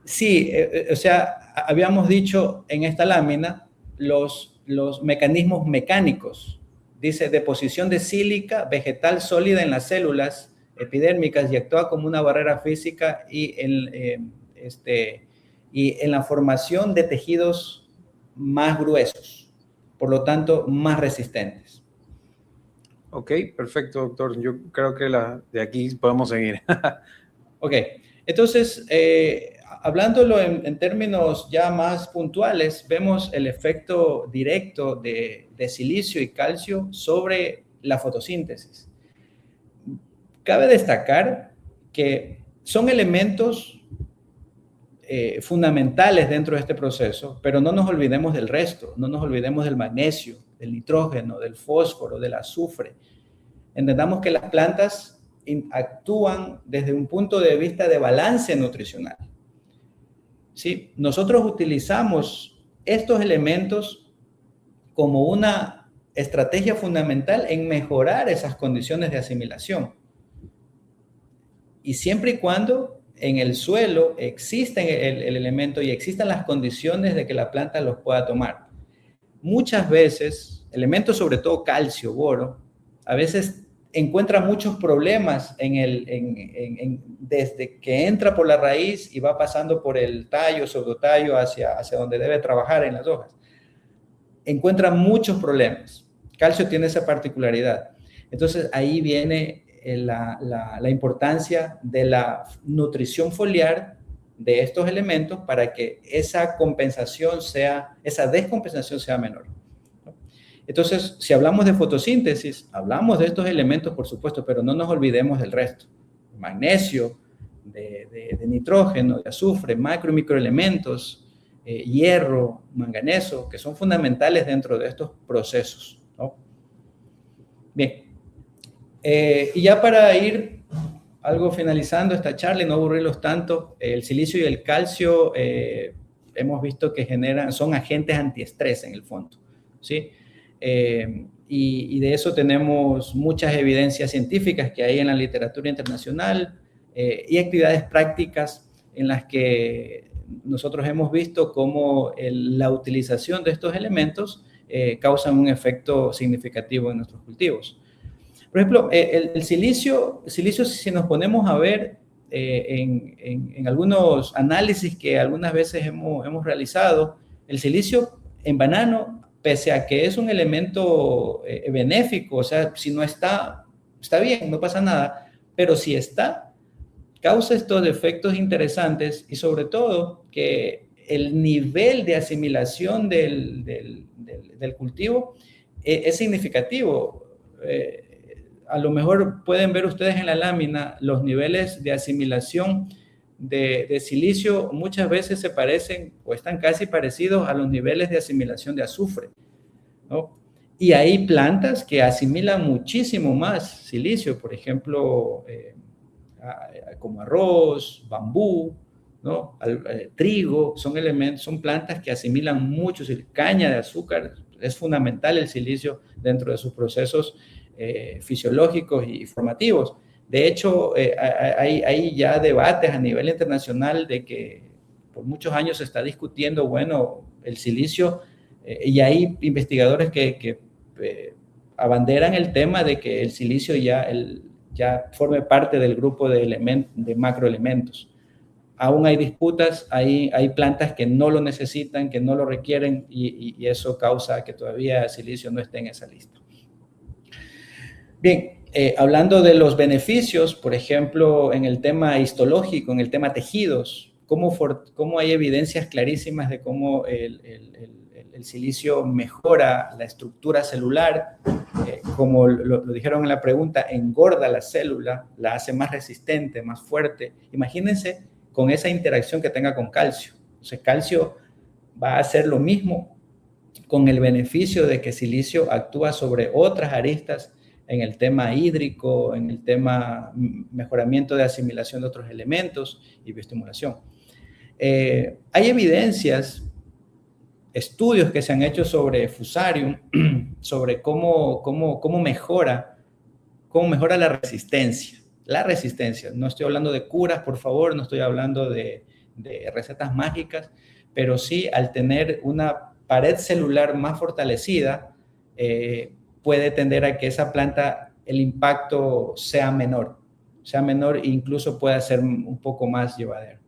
S2: Sí, o sea, habíamos dicho en esta lámina los mecanismos mecánicos. Dice, deposición de sílica vegetal sólida en las células epidérmicas y actúa como una barrera física y en la formación de tejidos más gruesos, por lo tanto, más resistentes.
S1: Ok, perfecto, doctor. Yo creo que de aquí podemos seguir.
S2: Ok, entonces, hablándolo en términos ya más puntuales, vemos el efecto directo de silicio y calcio sobre la fotosíntesis. Cabe destacar que son elementos fundamentales dentro de este proceso, pero no nos olvidemos del resto, no nos olvidemos del magnesio, del nitrógeno, del fósforo, del azufre. Entendamos que las plantas actúan desde un punto de vista de balance nutricional. ¿Sí? Nosotros utilizamos estos elementos como una estrategia fundamental en mejorar esas condiciones de asimilación. Y siempre y cuando en el suelo exista el elemento y existan las condiciones de que la planta los pueda tomar. Muchas veces, elementos sobre todo calcio, boro, a veces encuentra muchos problemas desde que entra por la raíz y va pasando por el tallo, pseudotallo, hacia donde debe trabajar en las hojas. Encuentra muchos problemas. Calcio tiene esa particularidad. Entonces, ahí viene la importancia de la nutrición foliar de estos elementos para que esa descompensación sea menor. Entonces, si hablamos de fotosíntesis, hablamos de estos elementos, por supuesto, pero no nos olvidemos del resto. Magnesio, de nitrógeno, de azufre, macro y microelementos, hierro, manganeso, que son fundamentales dentro de estos procesos, ¿no? Bien, y ya para ir algo finalizando esta charla y no aburrirlos tanto, el silicio y el calcio hemos visto que son agentes antiestrés en el fondo, ¿sí? Y de eso tenemos muchas evidencias científicas que hay en la literatura internacional y actividades prácticas en las que nosotros hemos visto cómo la utilización de estos elementos causan un efecto significativo en nuestros cultivos. Por ejemplo, el silicio, si nos ponemos a ver en algunos análisis que algunas veces hemos realizado, el silicio en banano, pese a que es un elemento benéfico, o sea, si no está bien, no pasa nada, pero si está, causa estos efectos interesantes y sobre todo que el nivel de asimilación del cultivo es significativo. A lo mejor pueden ver ustedes en la lámina los niveles de asimilación de silicio muchas veces se parecen o están casi parecidos a los niveles de asimilación de azufre, ¿no? Y hay plantas que asimilan muchísimo más silicio, por ejemplo, como arroz, bambú, ¿no? Trigo, son plantas que asimilan mucho, caña de azúcar, es fundamental el silicio dentro de sus procesos fisiológicos y formativos. De hecho, hay ya debates a nivel internacional de que por muchos años se está discutiendo, bueno, el silicio, y hay investigadores que abanderan el tema de que el silicio ya forme parte del grupo de macroelementos. Aún hay disputas, hay plantas que no lo necesitan, que no lo requieren, y eso causa que todavía el silicio no esté en esa lista. Bien, hablando de los beneficios, por ejemplo, en el tema histológico, en el tema tejidos, cómo hay evidencias clarísimas de cómo el silicio mejora la estructura celular, como lo dijeron en la pregunta, engorda la célula, la hace más resistente, más fuerte. Imagínense con esa interacción que tenga con calcio. Entonces, calcio va a hacer lo mismo con el beneficio de que silicio actúa sobre otras aristas en el tema hídrico, en el tema mejoramiento de asimilación de otros elementos y bioestimulación. Hay evidencias, estudios que se han hecho sobre Fusarium, sobre cómo mejora la resistencia. La resistencia, no estoy hablando de curas, por favor, no estoy hablando de recetas mágicas, pero sí al tener una pared celular más fortalecida, puede tender a que esa planta, el impacto sea menor e incluso pueda ser un poco más llevadero.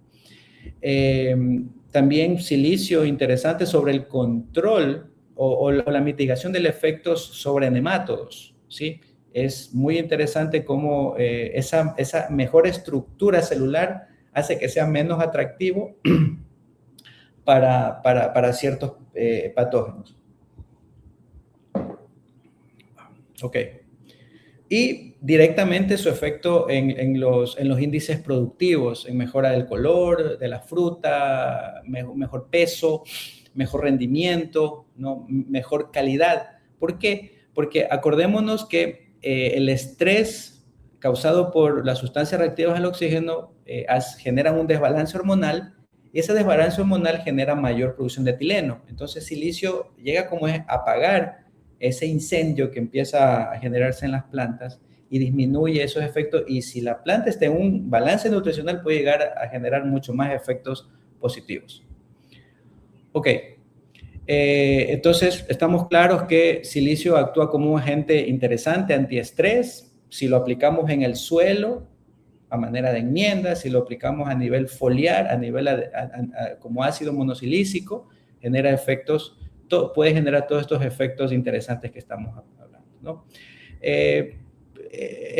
S2: También silicio, interesante sobre el control o la mitigación del efecto sobre nemátodos, ¿sí? Es muy interesante cómo esa mejor estructura celular hace que sea menos atractivo para ciertos patógenos. Ok. Y directamente su efecto en los índices productivos, en mejora del color, de la fruta, mejor peso, mejor rendimiento, ¿no? Mejor calidad. ¿Por qué? Porque acordémonos que el estrés causado por las sustancias reactivas al oxígeno generan un desbalance hormonal y ese desbalance hormonal genera mayor producción de etileno. Entonces, silicio llega como es a apagar ese incendio que empieza a generarse en las plantas y disminuye esos efectos, y si la planta está en un balance nutricional puede llegar a generar mucho más efectos positivos. Ok, entonces estamos claros que silicio actúa como un agente interesante antiestrés. Si lo aplicamos en el suelo a manera de enmienda, si lo aplicamos a nivel foliar, a nivel como ácido monosilícico, genera efectos, puede generar todos estos efectos interesantes que estamos hablando, ¿no?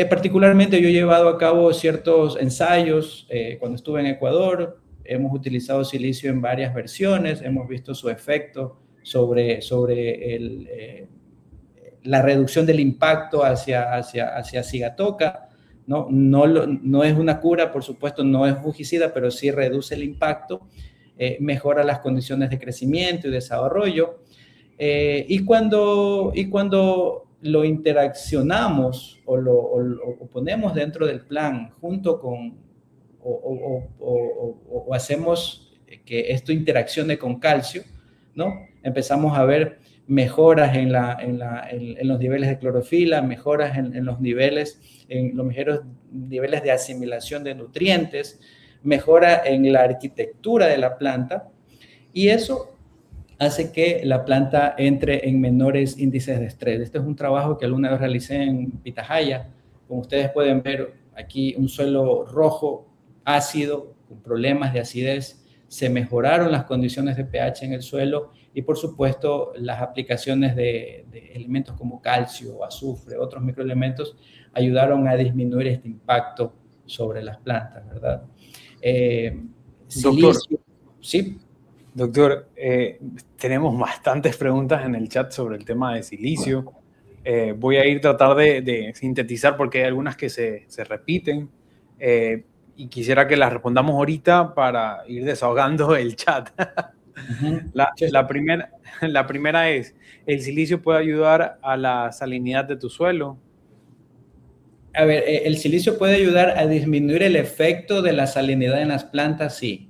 S2: Particularmente yo he llevado a cabo ciertos ensayos cuando estuve en Ecuador. Hemos utilizado silicio en varias versiones, hemos visto su efecto sobre la reducción del impacto hacia cigatoca, ¿no? No es una cura, por supuesto, no es fungicida, pero sí reduce el impacto, mejora las condiciones de crecimiento y desarrollo. Y cuando lo interaccionamos o ponemos dentro del plan junto con, o hacemos que esto interaccione con calcio, ¿no? Empezamos a ver mejoras en los niveles de clorofila, mejoras en los niveles de asimilación de nutrientes, mejora en la arquitectura de la planta, y eso hace que la planta entre en menores índices de estrés. Este es un trabajo que alguna vez realicé en Pitahaya. Como ustedes pueden ver aquí, un suelo rojo, ácido, con problemas de acidez. Se mejoraron las condiciones de pH en el suelo y, por supuesto, las aplicaciones de elementos como calcio, azufre, otros microelementos, ayudaron a disminuir este impacto sobre las plantas, ¿verdad?
S1: Doctor,
S2: silicio, ¿sí?
S1: Doctor, tenemos bastantes preguntas en el chat sobre el tema de silicio. Voy a ir a tratar de sintetizar porque hay algunas que se repiten y quisiera que las respondamos ahorita para ir desahogando el chat. La primera es, ¿el silicio puede ayudar a la salinidad de tu suelo?
S2: A ver, el silicio puede ayudar a disminuir el efecto de la salinidad en las plantas, sí.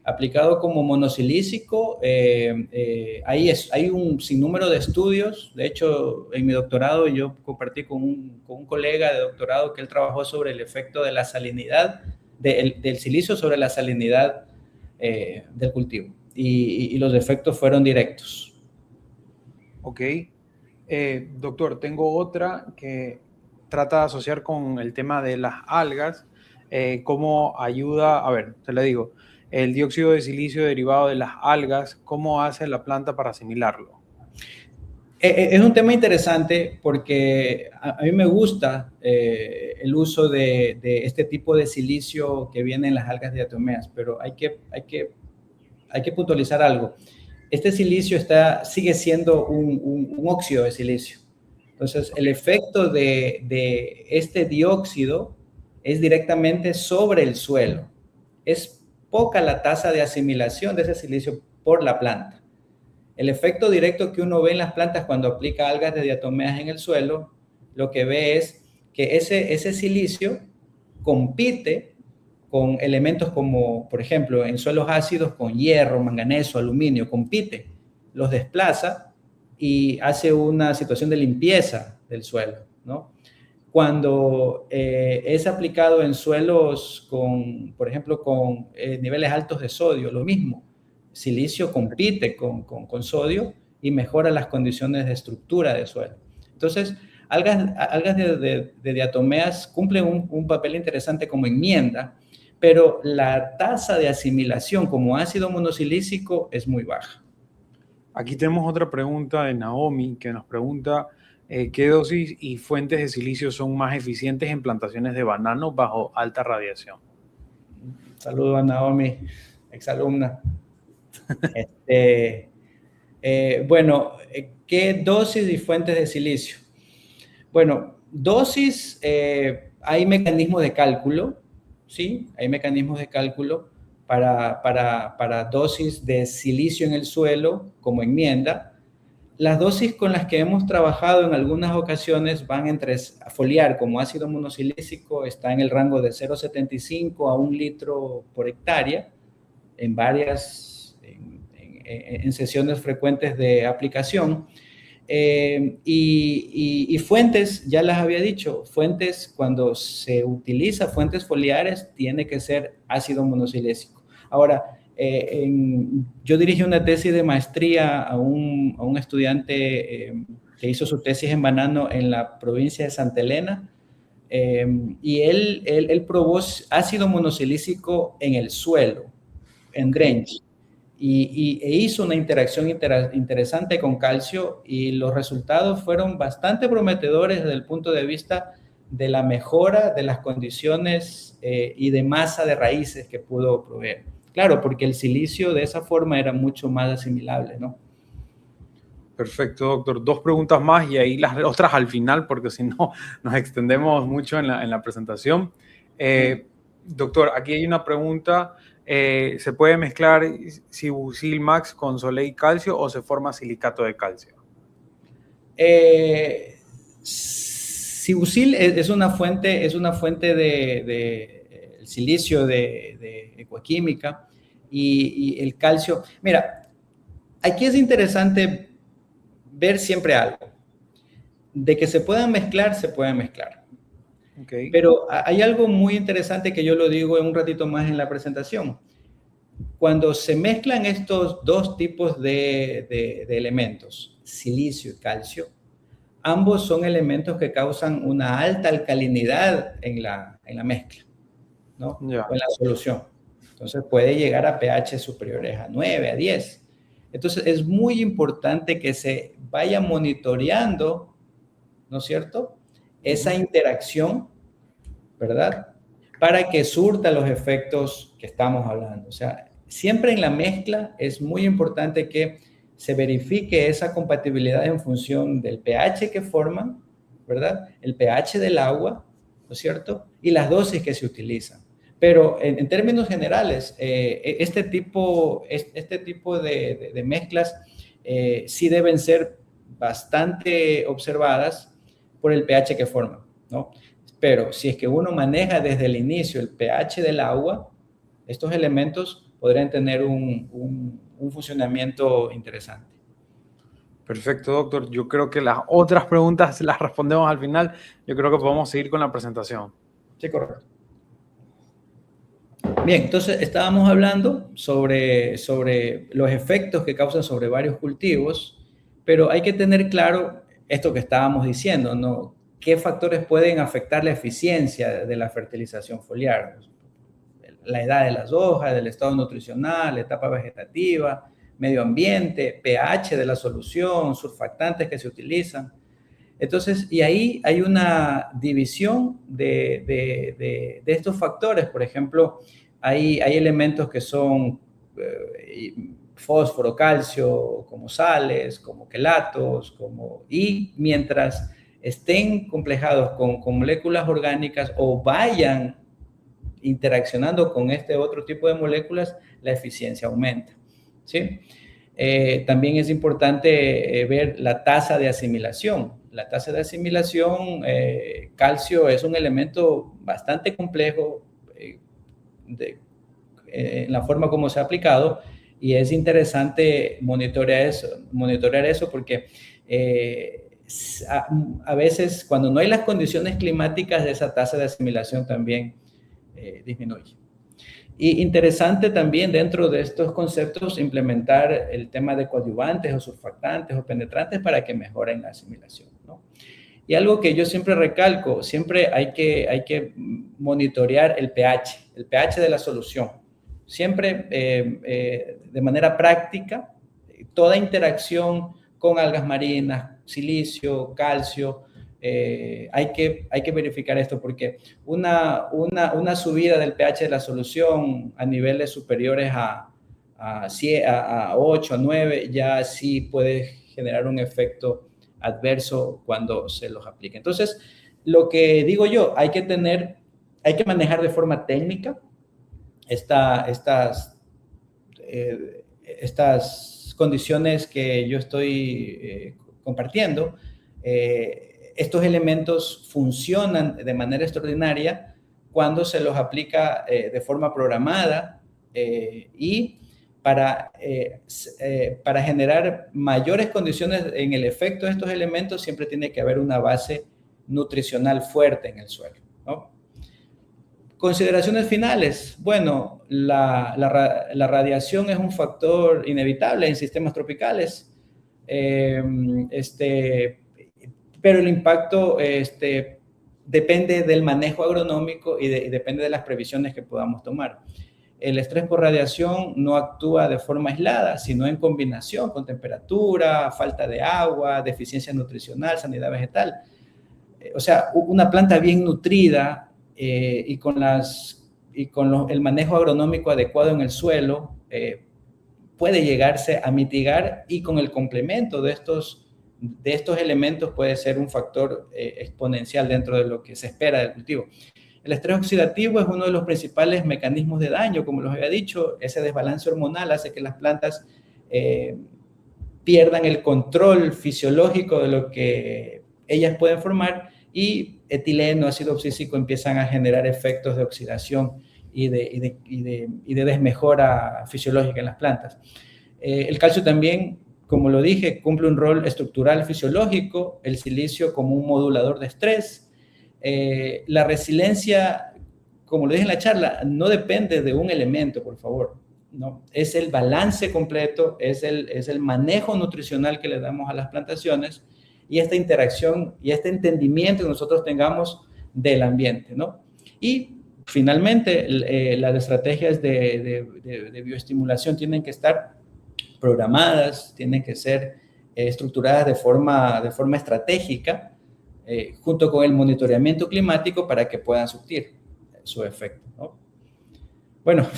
S2: Aplicado como monosilícico, hay un sinnúmero de estudios. De hecho, en mi doctorado yo compartí con un colega de doctorado que él trabajó sobre el efecto de la salinidad, del silicio sobre la salinidad del cultivo. Y los efectos fueron directos.
S1: Ok. Doctor, tengo otra que trata de asociar con el tema de las algas. ¿Cómo ayuda? A ver, te lo digo. El dióxido de silicio derivado de las algas, ¿cómo hace la planta para asimilarlo?
S2: Es un tema interesante porque a mí me gusta el uso de este tipo de silicio que viene en las algas diatomeas, pero hay que puntualizar algo. Este silicio sigue siendo un óxido de silicio. Entonces, el efecto de este dióxido es directamente sobre el suelo. Es poca la tasa de asimilación de ese silicio por la planta. El efecto directo que uno ve en las plantas cuando aplica algas de diatomeas en el suelo lo que ve es que ese silicio compite con elementos como, por ejemplo, en suelos ácidos con hierro, manganeso, aluminio, compite, los desplaza y hace una situación de limpieza del suelo, ¿no? Cuando es aplicado en suelos con, por ejemplo, con niveles altos de sodio, lo mismo. Silicio compite con sodio y mejora las condiciones de estructura del suelo. Entonces, algas de diatomeas cumplen un papel interesante como enmienda, pero la tasa de asimilación como ácido monosilícico es muy baja.
S1: Aquí tenemos otra pregunta de Naomi que nos pregunta ¿qué dosis y fuentes de silicio son más eficientes en plantaciones de bananos bajo alta radiación?
S2: Saludos a Naomi, exalumna. Bueno, ¿qué dosis y fuentes de silicio? Bueno, dosis, hay mecanismos de cálculo, ¿sí? Hay mecanismos de cálculo para dosis de silicio en el suelo como enmienda. Las dosis con las que hemos trabajado en algunas ocasiones van entre foliar como ácido monosilícico, está en el rango de 0,75 a 1 litro por hectárea en sesiones frecuentes de aplicación. Y fuentes, ya las había dicho, fuentes cuando se utiliza fuentes foliares tiene que ser ácido monosilícico. Ahora, yo dirigí una tesis de maestría a un estudiante que hizo su tesis en banano en la provincia de Santa Elena, y él probó ácido monosilícico en el suelo, en drench, e hizo una interacción interesante con calcio y los resultados fueron bastante prometedores desde el punto de vista de la mejora de las condiciones y de masa de raíces que pudo proveer. Claro, porque el silicio de esa forma era mucho más asimilable, ¿no?
S1: Perfecto, doctor. 2 preguntas más y ahí las otras al final, porque si no nos extendemos mucho en la presentación. Doctor, aquí hay una pregunta. ¿Se puede mezclar Cibucil Max con Soleil Calcio o se forma silicato de calcio?
S2: Cibucil es una fuente de silicio de Ecoquímica y el calcio. Mira, aquí es interesante ver siempre algo. De que se puedan mezclar, se pueden mezclar. Okay. Pero hay algo muy interesante que yo lo digo en un ratito más en la presentación. Cuando se mezclan estos dos tipos de elementos, silicio y calcio, ambos son elementos que causan una alta alcalinidad en la mezcla, ¿no? Yeah. O en la solución. Entonces puede llegar a pH superiores a 9, a 10. Entonces es muy importante que se vaya monitoreando, ¿no es cierto?, esa interacción, ¿verdad?, para que surta los efectos que estamos hablando. O sea, siempre en la mezcla es muy importante que se verifique esa compatibilidad en función del pH que forman, ¿verdad?, el pH del agua, ¿no es cierto?, y las dosis que se utilizan. Pero en términos generales, este tipo de mezclas sí deben ser bastante observadas por el pH que forman, ¿no? Pero si es que uno maneja desde el inicio el pH del agua, estos elementos podrían tener un funcionamiento interesante.
S1: Perfecto, doctor. Yo creo que las otras preguntas las respondemos al final. Yo creo que podemos seguir con la presentación.
S2: Sí, correcto. Bien, entonces estábamos hablando sobre los efectos que causan sobre varios cultivos, pero hay que tener claro esto que estábamos diciendo, ¿no? ¿Qué factores pueden afectar la eficiencia de la fertilización foliar? La edad de las hojas, el estado nutricional, la etapa vegetativa, medio ambiente, pH de la solución, surfactantes que se utilizan. Entonces, y ahí hay una división de estos factores. Por ejemplo, hay elementos que son fósforo, calcio, como sales, como quelatos, y mientras estén complejados con moléculas orgánicas o vayan interaccionando con este otro tipo de moléculas, la eficiencia aumenta, ¿sí? También es importante ver la tasa de asimilación. la tasa de asimilación, calcio es un elemento bastante complejo en la forma como se ha aplicado, y es interesante monitorear eso porque a veces cuando no hay las condiciones climáticas, esa tasa de asimilación también disminuye. Y interesante también dentro de estos conceptos implementar el tema de coadyuvantes o surfactantes o penetrantes para que mejoren la asimilación, ¿no? Y algo que yo siempre recalco, siempre hay que monitorear el pH de la solución. Siempre de manera práctica, toda interacción con algas marinas, silicio, calcio, hay que verificar esto porque una subida del pH de la solución a niveles superiores a 8, a 9, ya sí puede generar un efecto adverso cuando se los aplique. Entonces, lo que digo yo, hay que manejar de forma técnica estas condiciones que yo estoy compartiendo. Estos elementos funcionan de manera extraordinaria cuando se los aplica de forma programada y para generar mayores condiciones en el efecto de estos elementos siempre tiene que haber una base nutricional fuerte en el suelo, ¿no? Consideraciones finales. Bueno, la radiación es un factor inevitable en sistemas tropicales, pero el impacto depende del manejo agronómico y depende de las previsiones que podamos tomar. El estrés por radiación no actúa de forma aislada, sino en combinación con temperatura, falta de agua, deficiencia nutricional, sanidad vegetal. O sea, una planta bien nutrida y con el manejo agronómico adecuado en el suelo puede llegarse a mitigar, y con el complemento de estos elementos puede ser un factor exponencial dentro de lo que se espera del cultivo. El estrés oxidativo es uno de los principales mecanismos de daño, como les había dicho. Ese desbalance hormonal hace que las plantas pierdan el control fisiológico de lo que ellas pueden formar, y etileno, ácido oxísico empiezan a generar efectos de oxidación y de desmejora fisiológica en las plantas. El calcio también, como lo dije, cumple un rol estructural fisiológico, el silicio como un modulador de estrés. La resiliencia, como lo dije en la charla, no depende de un elemento, por favor, ¿no? Es el balance completo, es el manejo nutricional que le damos a las plantaciones, y esta interacción y este entendimiento que nosotros tengamos del ambiente, ¿no? Y finalmente, las estrategias de bioestimulación tienen que estar programadas, tienen que ser estructuradas de forma estratégica, junto con el monitoreamiento climático para que puedan surtir su efecto, ¿no? Bueno,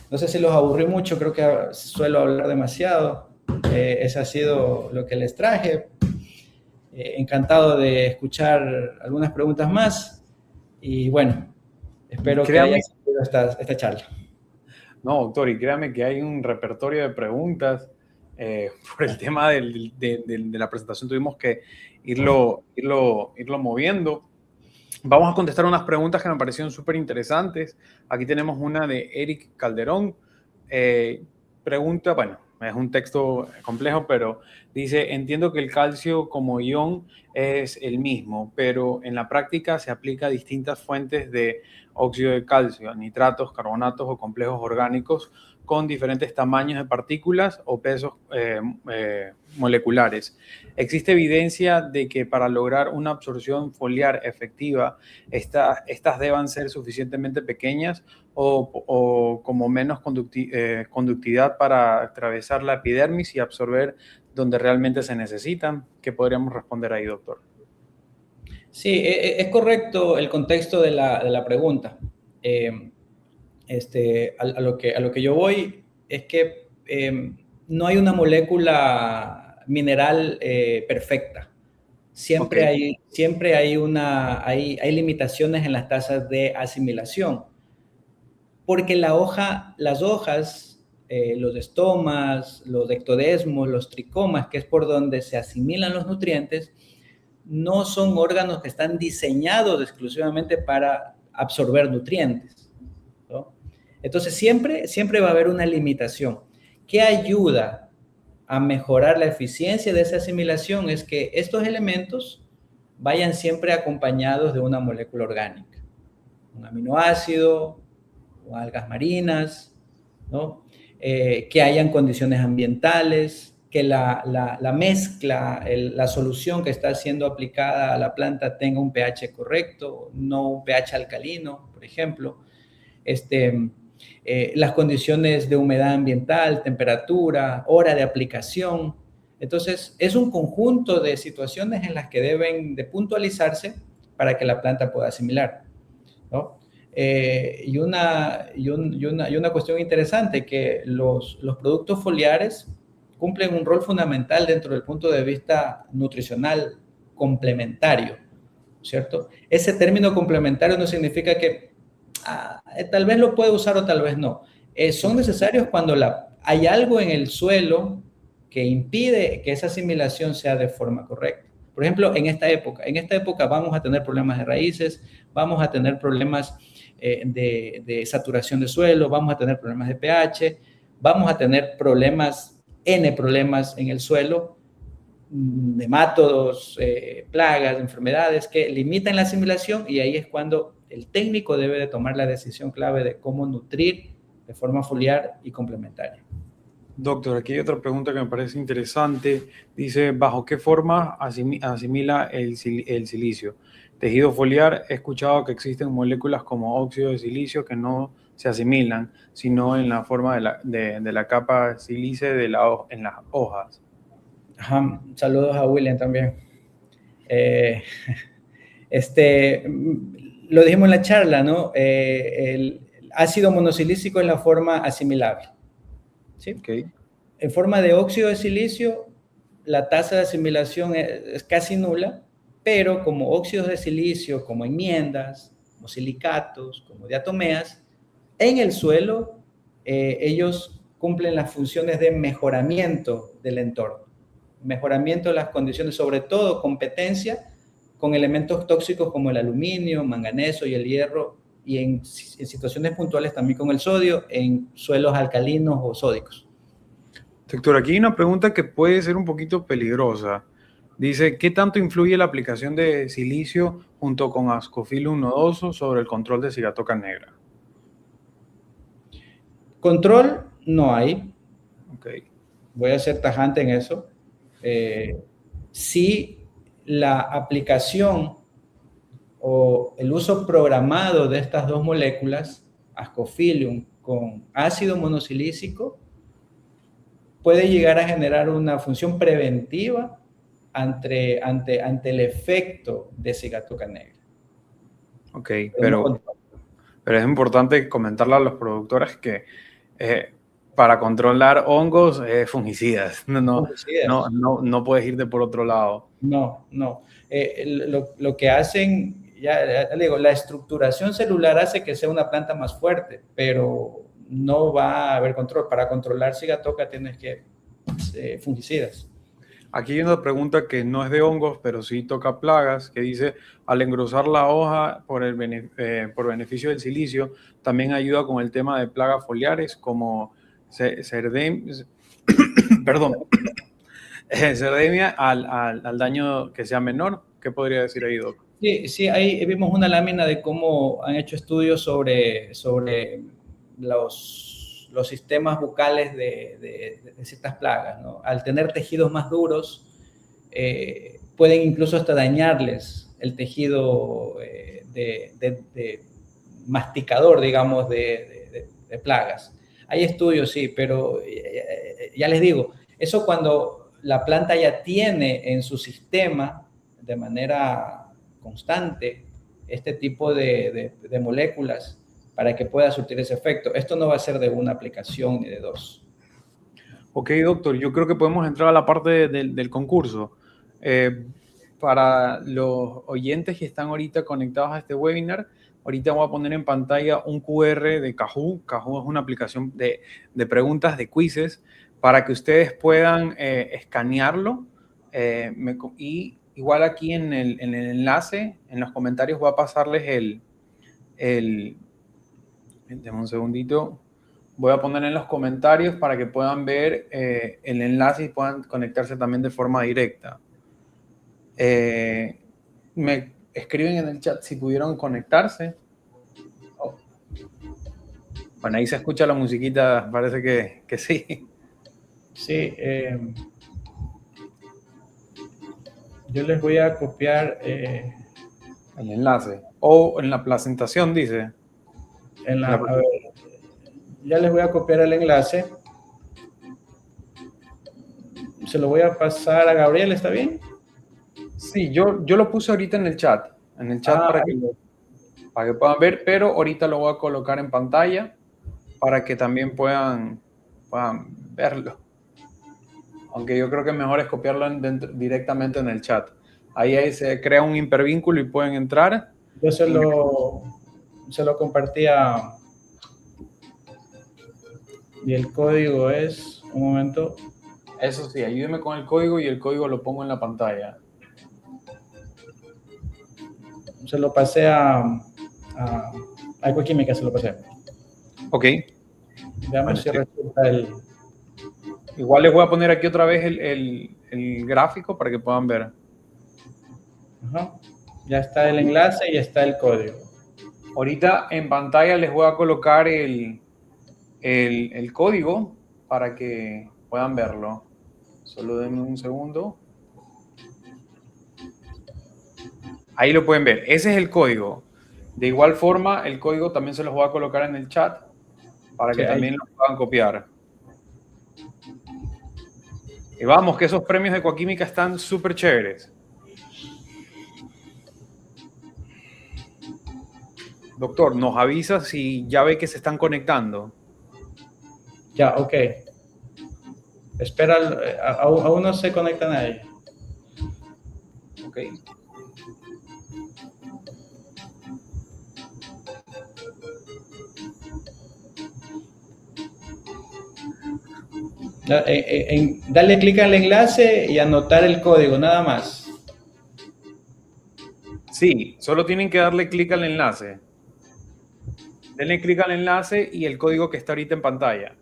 S2: no sé si los aburrí mucho, creo que suelo hablar demasiado. Eso ha sido lo que les traje. Encantado de escuchar algunas preguntas más, y bueno, espero que haya sido esta charla.
S1: No, doctor, y créame que hay un repertorio de preguntas. Por el tema de la presentación tuvimos que irlo moviendo. Vamos a contestar unas preguntas que me parecieron súper interesantes. Aquí tenemos una de Eric Calderón. Pregunta, bueno, es un texto complejo, pero dice: entiendo que el calcio como ion es el mismo, pero en la práctica se aplica a distintas fuentes de óxido de calcio, nitratos, carbonatos o complejos orgánicos con diferentes tamaños de partículas o pesos moleculares. ¿Existe evidencia de que para lograr una absorción foliar efectiva, estas deban ser suficientemente pequeñas o como menos conductividad para atravesar la epidermis y absorber donde realmente se necesitan? ¿Qué podríamos responder ahí, doctor?
S2: Sí, es correcto el contexto de la pregunta. A lo que yo voy es que no hay una molécula mineral perfecta. Siempre hay limitaciones en las tasas de asimilación, porque las hojas, los estomas, los ectodesmos, los tricomas, que es por donde se asimilan los nutrientes, no son órganos que están diseñados exclusivamente para absorber nutrientes, ¿no? Entonces, siempre va a haber una limitación. ¿Qué ayuda a mejorar la eficiencia de esa asimilación? Es que estos elementos vayan siempre acompañados de una molécula orgánica, un aminoácido o algas marinas, ¿no? Que hayan condiciones ambientales, que la mezcla, la solución que está siendo aplicada a la planta tenga un pH correcto, no un pH alcalino, por ejemplo. Las condiciones de humedad ambiental, temperatura, hora de aplicación. Entonces, es un conjunto de situaciones en las que deben de puntualizarse para que la planta pueda asimilar, ¿no? Y una cuestión interesante, que los productos foliares cumplen un rol fundamental dentro del punto de vista nutricional complementario, ¿cierto? Ese término complementario no significa que tal vez lo puede usar o tal vez no. Son necesarios cuando hay algo en el suelo que impide que esa asimilación sea de forma correcta. Por ejemplo, en esta época vamos a tener problemas de raíces, vamos a tener problemas de saturación de suelo, vamos a tener problemas de pH, vamos a tener N problemas en el suelo, nematodos, plagas, enfermedades que limitan la asimilación, y ahí es cuando el técnico debe de tomar la decisión clave de cómo nutrir de forma foliar y complementaria.
S1: Doctor, aquí hay otra pregunta que me parece interesante. Dice, ¿bajo qué forma asimila el silicio? Tejido foliar, he escuchado que existen moléculas como óxido de silicio que no se asimilan, sino en la forma de la capa sílice en las hojas.
S2: Ajá. Saludos a William también. Lo dijimos en la charla, ¿no? El ácido monosilícico es la forma asimilable, ¿sí?
S1: Okay.
S2: En forma de óxido de silicio, la tasa de asimilación es casi nula, pero como óxidos de silicio, como enmiendas, como silicatos, como diatomeas, en el suelo ellos cumplen las funciones de mejoramiento del entorno, mejoramiento de las condiciones, sobre todo competencia con elementos tóxicos como el aluminio, manganeso y el hierro, y en situaciones puntuales también con el sodio en suelos alcalinos o sódicos.
S1: Doctor, aquí hay una pregunta que puede ser un poquito peligrosa. Dice, ¿qué tanto influye la aplicación de silicio junto con Ascophyllum nodoso sobre el control de Sigatoka negra?
S2: Control no hay.
S1: Okay.
S2: Voy a ser tajante en eso. Sí, la aplicación o el uso programado de estas dos moléculas, Ascophyllum con ácido monosilícico, puede llegar a generar una función preventiva ante el efecto de Sigatoka negra.
S1: Ok, pero es importante comentarle a los productores que para controlar hongos, fungicidas. No puedes irte por otro lado.
S2: No. Lo que hacen, ya digo, la estructuración celular hace que sea una planta más fuerte, pero no va a haber control. Para controlar Sigatoka tienes que fungicidas.
S1: Aquí hay una pregunta que no es de hongos, pero sí toca plagas, que dice, al engrosar la hoja por beneficio del silicio, también ayuda con el tema de plagas foliares como Cerdemia al daño que sea menor. ¿Qué podría decir ahí, Doc?
S2: Sí, ahí vimos una lámina de cómo han hecho estudios sobre los sistemas bucales de ciertas plagas, ¿no? Al tener tejidos más duros, pueden incluso hasta dañarles el tejido de masticador, digamos, de plagas. Hay estudios, sí, pero ya les digo, eso cuando la planta ya tiene en su sistema de manera constante este tipo de moléculas para que pueda surtir ese efecto. Esto no va a ser de una aplicación ni de dos.
S1: Ok, doctor, yo creo que podemos entrar a la parte del concurso. Para los oyentes que están ahorita conectados a este webinar, ahorita voy a poner en pantalla un QR de Kahoot. Kahoot es una aplicación de preguntas, de quizzes, para que ustedes puedan escanearlo y igual aquí en el enlace, en los comentarios voy a pasarles Deme un segundito. Voy a poner en los comentarios para que puedan ver el enlace y puedan conectarse también de forma directa. Me escriben en el chat si pudieron conectarse. Oh. Bueno, ahí se escucha la musiquita, parece que sí.
S2: Sí, yo les voy a copiar
S1: el enlace. O en la presentación dice.
S2: a ver, ya les voy a copiar el enlace. Se lo voy a pasar a Gabriel, ¿está bien?
S1: Sí, yo lo puse ahorita en el chat. En el chat para que puedan ver, pero ahorita lo voy a colocar en pantalla para que también puedan verlo. Aunque yo creo que mejor es copiarlo directamente en el chat. Ahí se crea un hipervínculo y pueden entrar.
S2: Yo se lo compartía. Y el código es, un momento.
S1: Eso sí, ayúdeme con el código y el código lo pongo en la pantalla.
S2: Se lo pasé a Ecoquímica, se lo pasé.
S1: Ok.
S2: Veamos si resulta el...
S1: Igual les voy a poner aquí otra vez el gráfico para que puedan ver.
S2: Ajá. Ya está el enlace y está el código.
S1: Ahorita en pantalla les voy a colocar el código para que puedan verlo. Solo denme un segundo. Ahí lo pueden ver. Ese es el código. De igual forma, el código también se los voy a colocar en el chat para que también lo puedan copiar. Y vamos, que esos premios de Ecoquímica están súper chéveres. Doctor, nos avisa si ya ve que se están conectando.
S2: Ya, ok. Espera, aún no se conecta nadie.
S1: Ok.
S2: Dale clic al enlace y anotar el código, nada más.
S1: Sí, solo tienen que darle clic al enlace. Denle clic al enlace y el código que está ahorita en pantalla.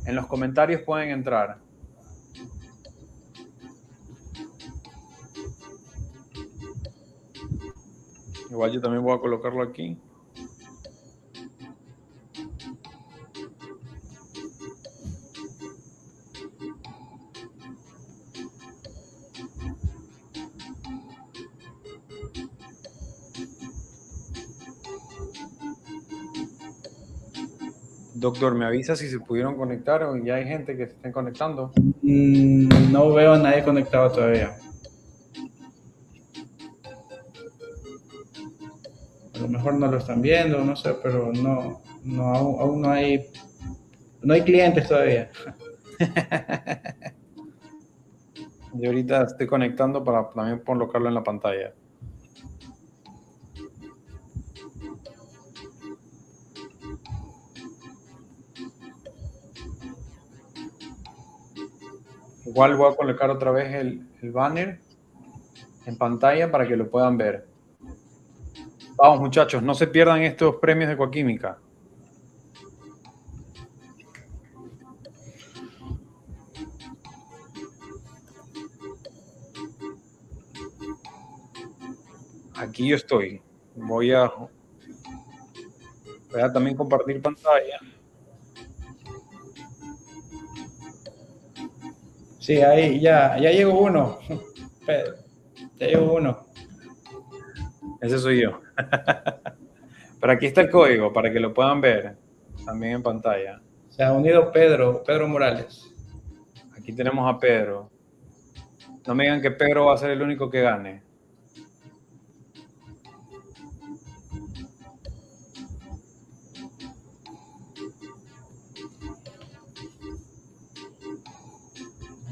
S1: En los comentarios pueden entrar. Igual yo también voy a colocarlo aquí. Doctor, ¿me avisa si se pudieron conectar o ya hay gente que se estén conectando?
S2: No veo a nadie conectado todavía. A lo mejor no lo están viendo, no sé, pero aún no hay clientes todavía.
S1: Yo ahorita estoy conectando para también colocarlo en la pantalla. Igual voy a colocar otra vez el banner en pantalla para que lo puedan ver. Vamos, muchachos, no se pierdan estos premios de Ecoquímica. Aquí yo estoy. Voy a también compartir pantalla.
S2: Sí, ahí ya llegó uno. Pedro, ya llegó uno.
S1: Ese soy yo. Pero aquí está el código para que lo puedan ver también en pantalla.
S2: Se ha unido Pedro Morales.
S1: Aquí tenemos a Pedro. No me digan que Pedro va a ser el único que gane.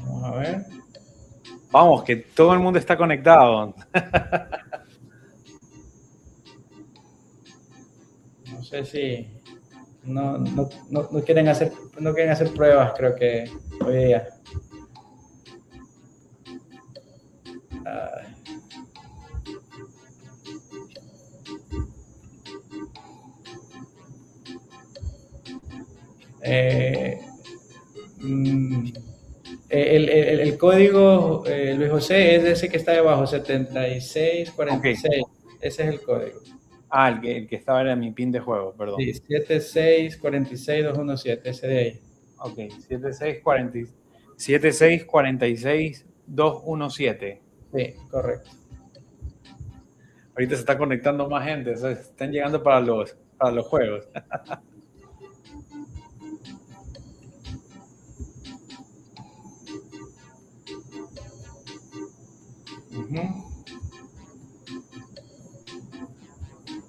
S2: Vamos a ver.
S1: Vamos, que todo el mundo está conectado.
S2: No sé si no quieren hacer pruebas, creo que hoy día. Eh, mm, el código, Luis José, es ese que está debajo, 7646.
S1: Ok.
S2: Ese es el código.
S1: Ah, el que estaba era mi pin de juego, perdón.
S2: Sí, 7646217, ese de ahí.
S1: Ok, 7646217.
S2: Sí, correcto.
S1: Ahorita se está conectando más gente, están llegando para los juegos.
S2: Ujú.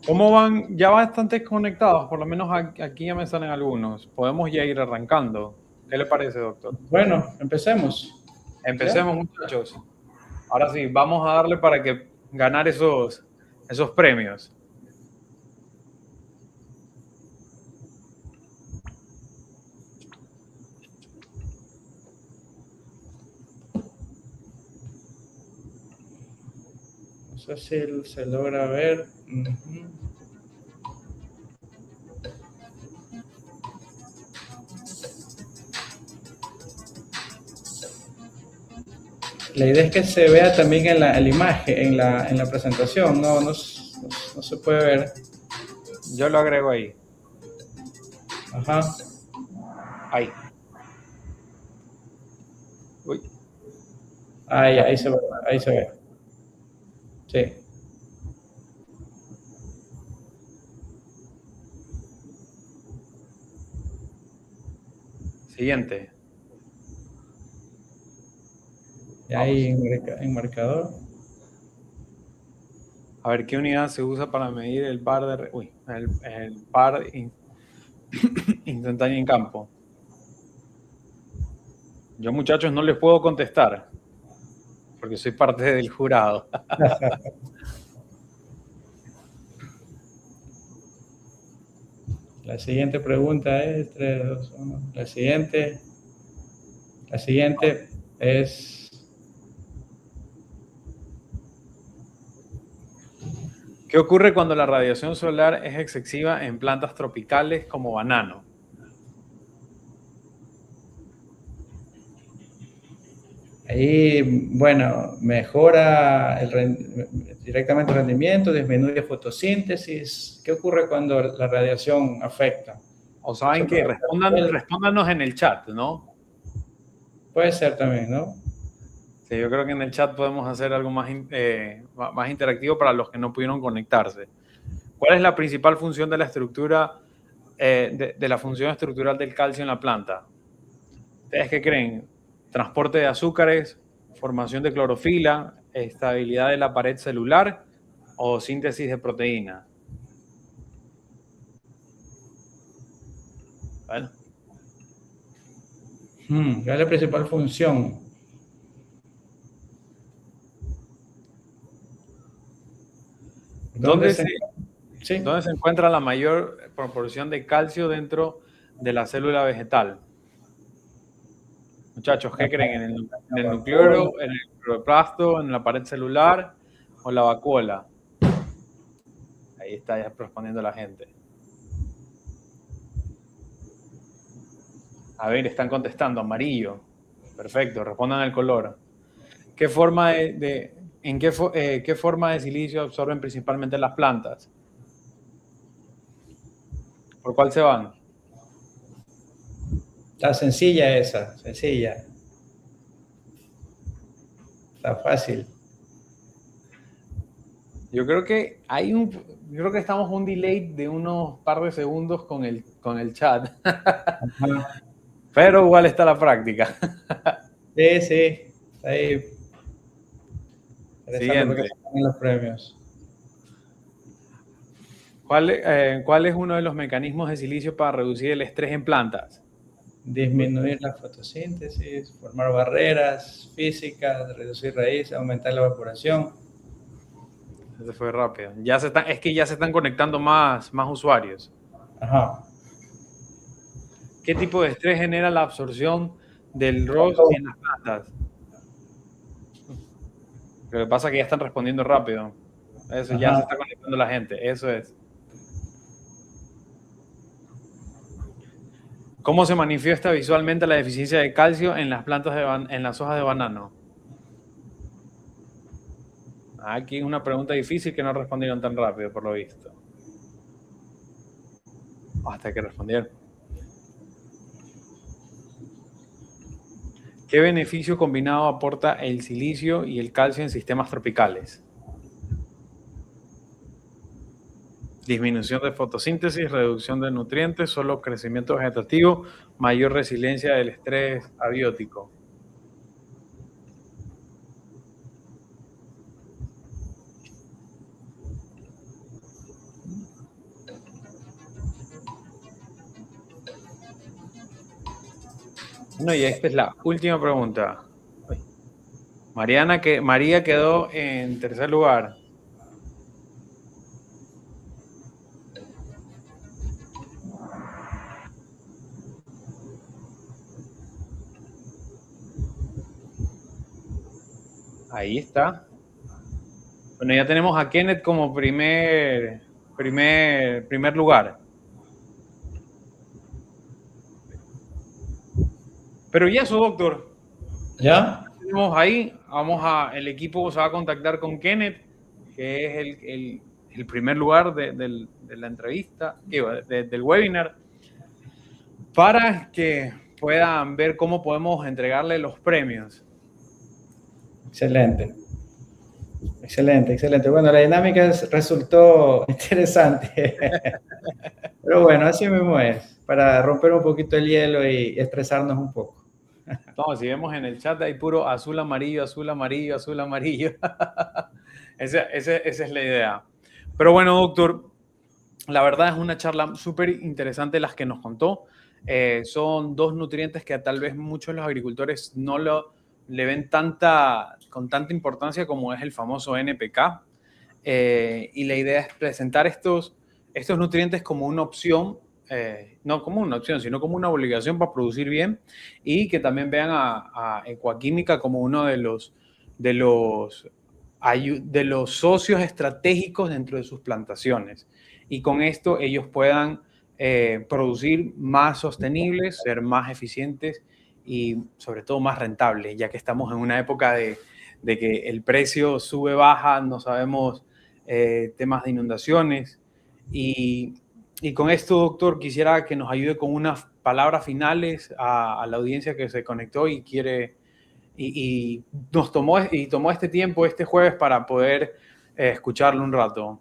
S1: ¿Cómo van? Ya bastante conectados, por lo menos aquí ya me salen algunos. Podemos ya ir arrancando. ¿Qué le parece, doctor?
S2: Bueno, empecemos. ¿Ya?
S1: Empecemos, muchachos. Ahora sí, vamos a darle para que ganar esos premios.
S2: No sé si se logra ver. Ujú. La idea es que se vea también en la imagen, en la presentación. No se puede ver.
S1: Yo lo agrego ahí.
S2: Ajá.
S1: Ahí. Uy,
S2: Ahí se ve. Ahí se ve. Sí.
S1: siguiente.
S2: Y
S1: Vamos.
S2: ahí en marcador.
S1: A ver, ¿qué unidad se usa para medir el par el par instantáneo en campo? Yo, muchachos, no les puedo contestar porque soy parte del jurado.
S2: La siguiente pregunta es 3, 2, 1. La siguiente es...
S1: ¿Qué ocurre cuando la radiación solar es excesiva en plantas tropicales como banano?
S2: Ahí, bueno, mejora directamente el rendimiento, disminuye fotosíntesis. ¿Qué ocurre cuando la radiación afecta?
S1: O saben que respóndanos en el chat, ¿no?
S2: Puede ser también, ¿no?
S1: Sí, yo creo que en el chat podemos hacer algo más interactivo para los que no pudieron conectarse. ¿Cuál es la principal función de la estructura, de la función estructural del calcio en la planta? ¿Ustedes qué creen? ¿Transporte de azúcares, formación de clorofila, estabilidad de la pared celular o síntesis de proteínas? Bueno,
S2: ¿Cuál es la principal función? ¿Dónde
S1: ¿dónde
S2: se...
S1: se,
S2: Sí.
S1: dónde se encuentra la mayor proporción de calcio dentro de la célula vegetal? Muchachos, ¿qué creen? ¿En el nucleolo, en el cloroplasto, en la pared celular o la vacuola? Ahí está ya respondiendo la gente. A ver, están contestando, amarillo. Perfecto, respondan el color. ¿Qué forma qué forma de silicio absorben principalmente las plantas? ¿Por cuál se van?
S2: Está sencilla esa, sencilla. Está fácil.
S1: Yo creo que estamos un delay de unos par de segundos con el chat.
S2: Ajá.
S1: Pero igual está la práctica.
S2: Sí, sí. Está ahí. Interesante porque
S1: Siguiente.
S2: se ponen los premios.
S1: ¿Cuál es uno de los mecanismos de silicio para reducir el estrés en plantas?
S2: Disminuir la fotosíntesis, formar barreras físicas, reducir raíces, aumentar la evaporación.
S1: Ese fue rápido. Es que ya se están conectando más usuarios.
S2: Ajá.
S1: ¿Qué tipo de estrés genera la absorción del ROS en las plantas? Lo que pasa es que ya están respondiendo rápido. Eso, ya se
S2: Ajá.
S1: está conectando la gente. Eso es. ¿Cómo se manifiesta visualmente la deficiencia de calcio en las plantas en las hojas de banano? Aquí una pregunta difícil que no respondieron tan rápido, por lo visto. Hasta que respondieron. ¿Qué beneficio combinado aporta el silicio y el calcio en sistemas tropicales? Disminución de fotosíntesis, reducción de nutrientes, solo crecimiento vegetativo, mayor resiliencia del estrés abiótico. No, y esta es la última pregunta. María quedó en tercer lugar. Ahí está. Bueno, ya tenemos a Kenneth como primer lugar. Pero ya eso, doctor.
S2: ¿Ya?
S1: Tenemos ahí, el equipo se va a contactar con Kenneth, que es el primer lugar de la entrevista, del webinar, para que puedan ver cómo podemos entregarle los premios.
S2: Excelente. Excelente, excelente. Bueno, la dinámica resultó interesante. Pero bueno, así mismo es, para romper un poquito el hielo y estresarnos un poco.
S1: No, si vemos en el chat hay puro azul, amarillo, azul, amarillo, azul, amarillo. Esa es la idea. Pero bueno, doctor, la verdad es una charla súper interesante las que nos contó. Son dos nutrientes que tal vez muchos de los agricultores no le ven con tanta importancia como es el famoso NPK. Y la idea es presentar estos nutrientes como una opción, no como una opción, sino como una obligación para producir bien, y que también vean a Ecoquímica como uno de los socios estratégicos dentro de sus plantaciones. Y con esto ellos puedan producir más sostenibles, ser más eficientes y sobre todo más rentables, ya que estamos en una época de que el precio sube, baja, no sabemos temas de inundaciones. Y con esto, doctor, quisiera que nos ayude con unas palabras finales a la audiencia que se conectó y tomó este tiempo, este jueves, para poder escucharlo un rato.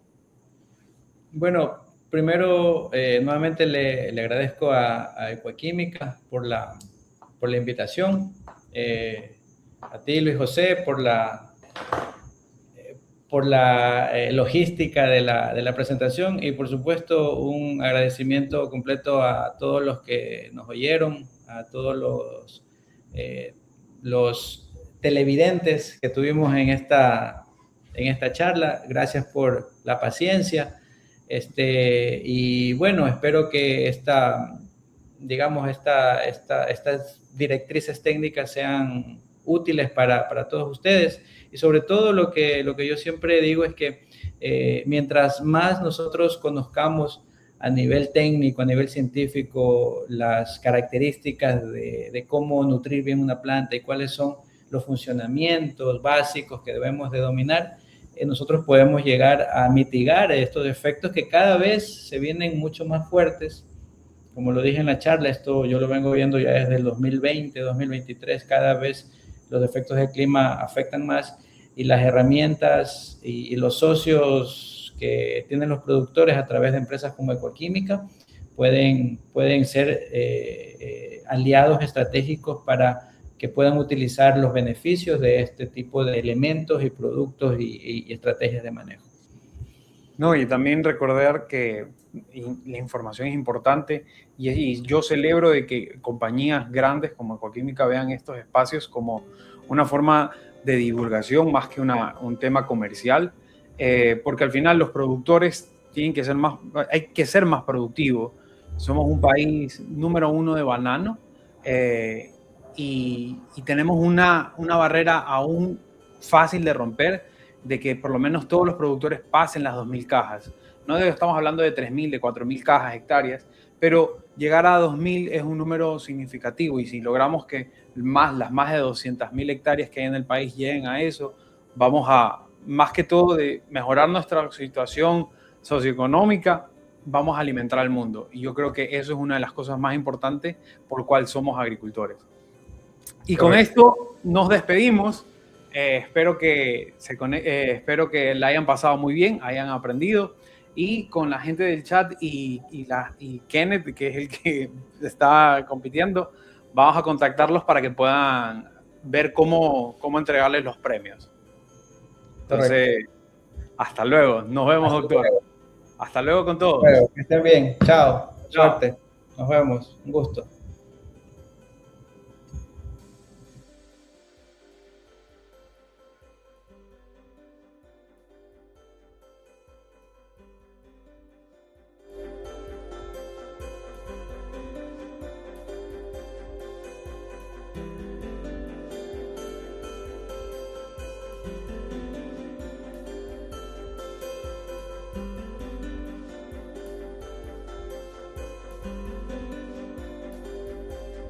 S2: Bueno, primero, nuevamente le agradezco a Ecoquímica por la invitación, a ti, Luis José, por la logística de la presentación, y por supuesto un agradecimiento completo a todos los que nos oyeron, a todos los televidentes que tuvimos en esta charla. Gracias por la paciencia. Y bueno, espero que estas directrices técnicas sean útiles para todos ustedes. Y sobre todo lo que yo siempre digo es que mientras más nosotros conozcamos a nivel técnico, a nivel científico, las características de cómo nutrir bien una planta y cuáles son los funcionamientos básicos que debemos de dominar, nosotros podemos llegar a mitigar estos efectos que cada vez se vienen mucho más fuertes. Como lo dije en la charla, esto yo lo vengo viendo ya desde el 2020, 2023, cada vez los efectos del clima afectan más, y las herramientas y los socios que tienen los productores a través de empresas como Ecoquímica pueden ser aliados estratégicos para que puedan utilizar los beneficios de este tipo de elementos y productos y estrategias de manejo.
S1: No, y también recordar que la información es importante, y yo celebro de que compañías grandes como Ecoquímica vean estos espacios como una forma de divulgación más que un tema comercial, porque al final los productores hay que ser más productivos. Somos un país número 1 de banano, y tenemos una barrera aún fácil de romper, de que por lo menos todos los productores pasen las 2.000 cajas. No estamos hablando de 3.000, de 4.000 cajas hectáreas, pero llegar a 2.000 es un número significativo, y si logramos que las más de 200.000 hectáreas que hay en el país lleguen a eso, vamos a, más que todo, de mejorar nuestra situación socioeconómica, vamos a alimentar al mundo. Y yo creo que eso es una de las cosas más importantes por cual somos agricultores. Y con esto nos despedimos. Espero que la hayan pasado muy bien, hayan aprendido. Y con la gente del chat y Kenneth, que es el que está compitiendo, vamos a contactarlos para que puedan ver cómo entregarles los premios. Entonces, hasta luego. Nos vemos, doctor. Hasta luego con todos.
S2: Bueno, que estén bien. Chao. Suerte. Nos vemos. Un gusto.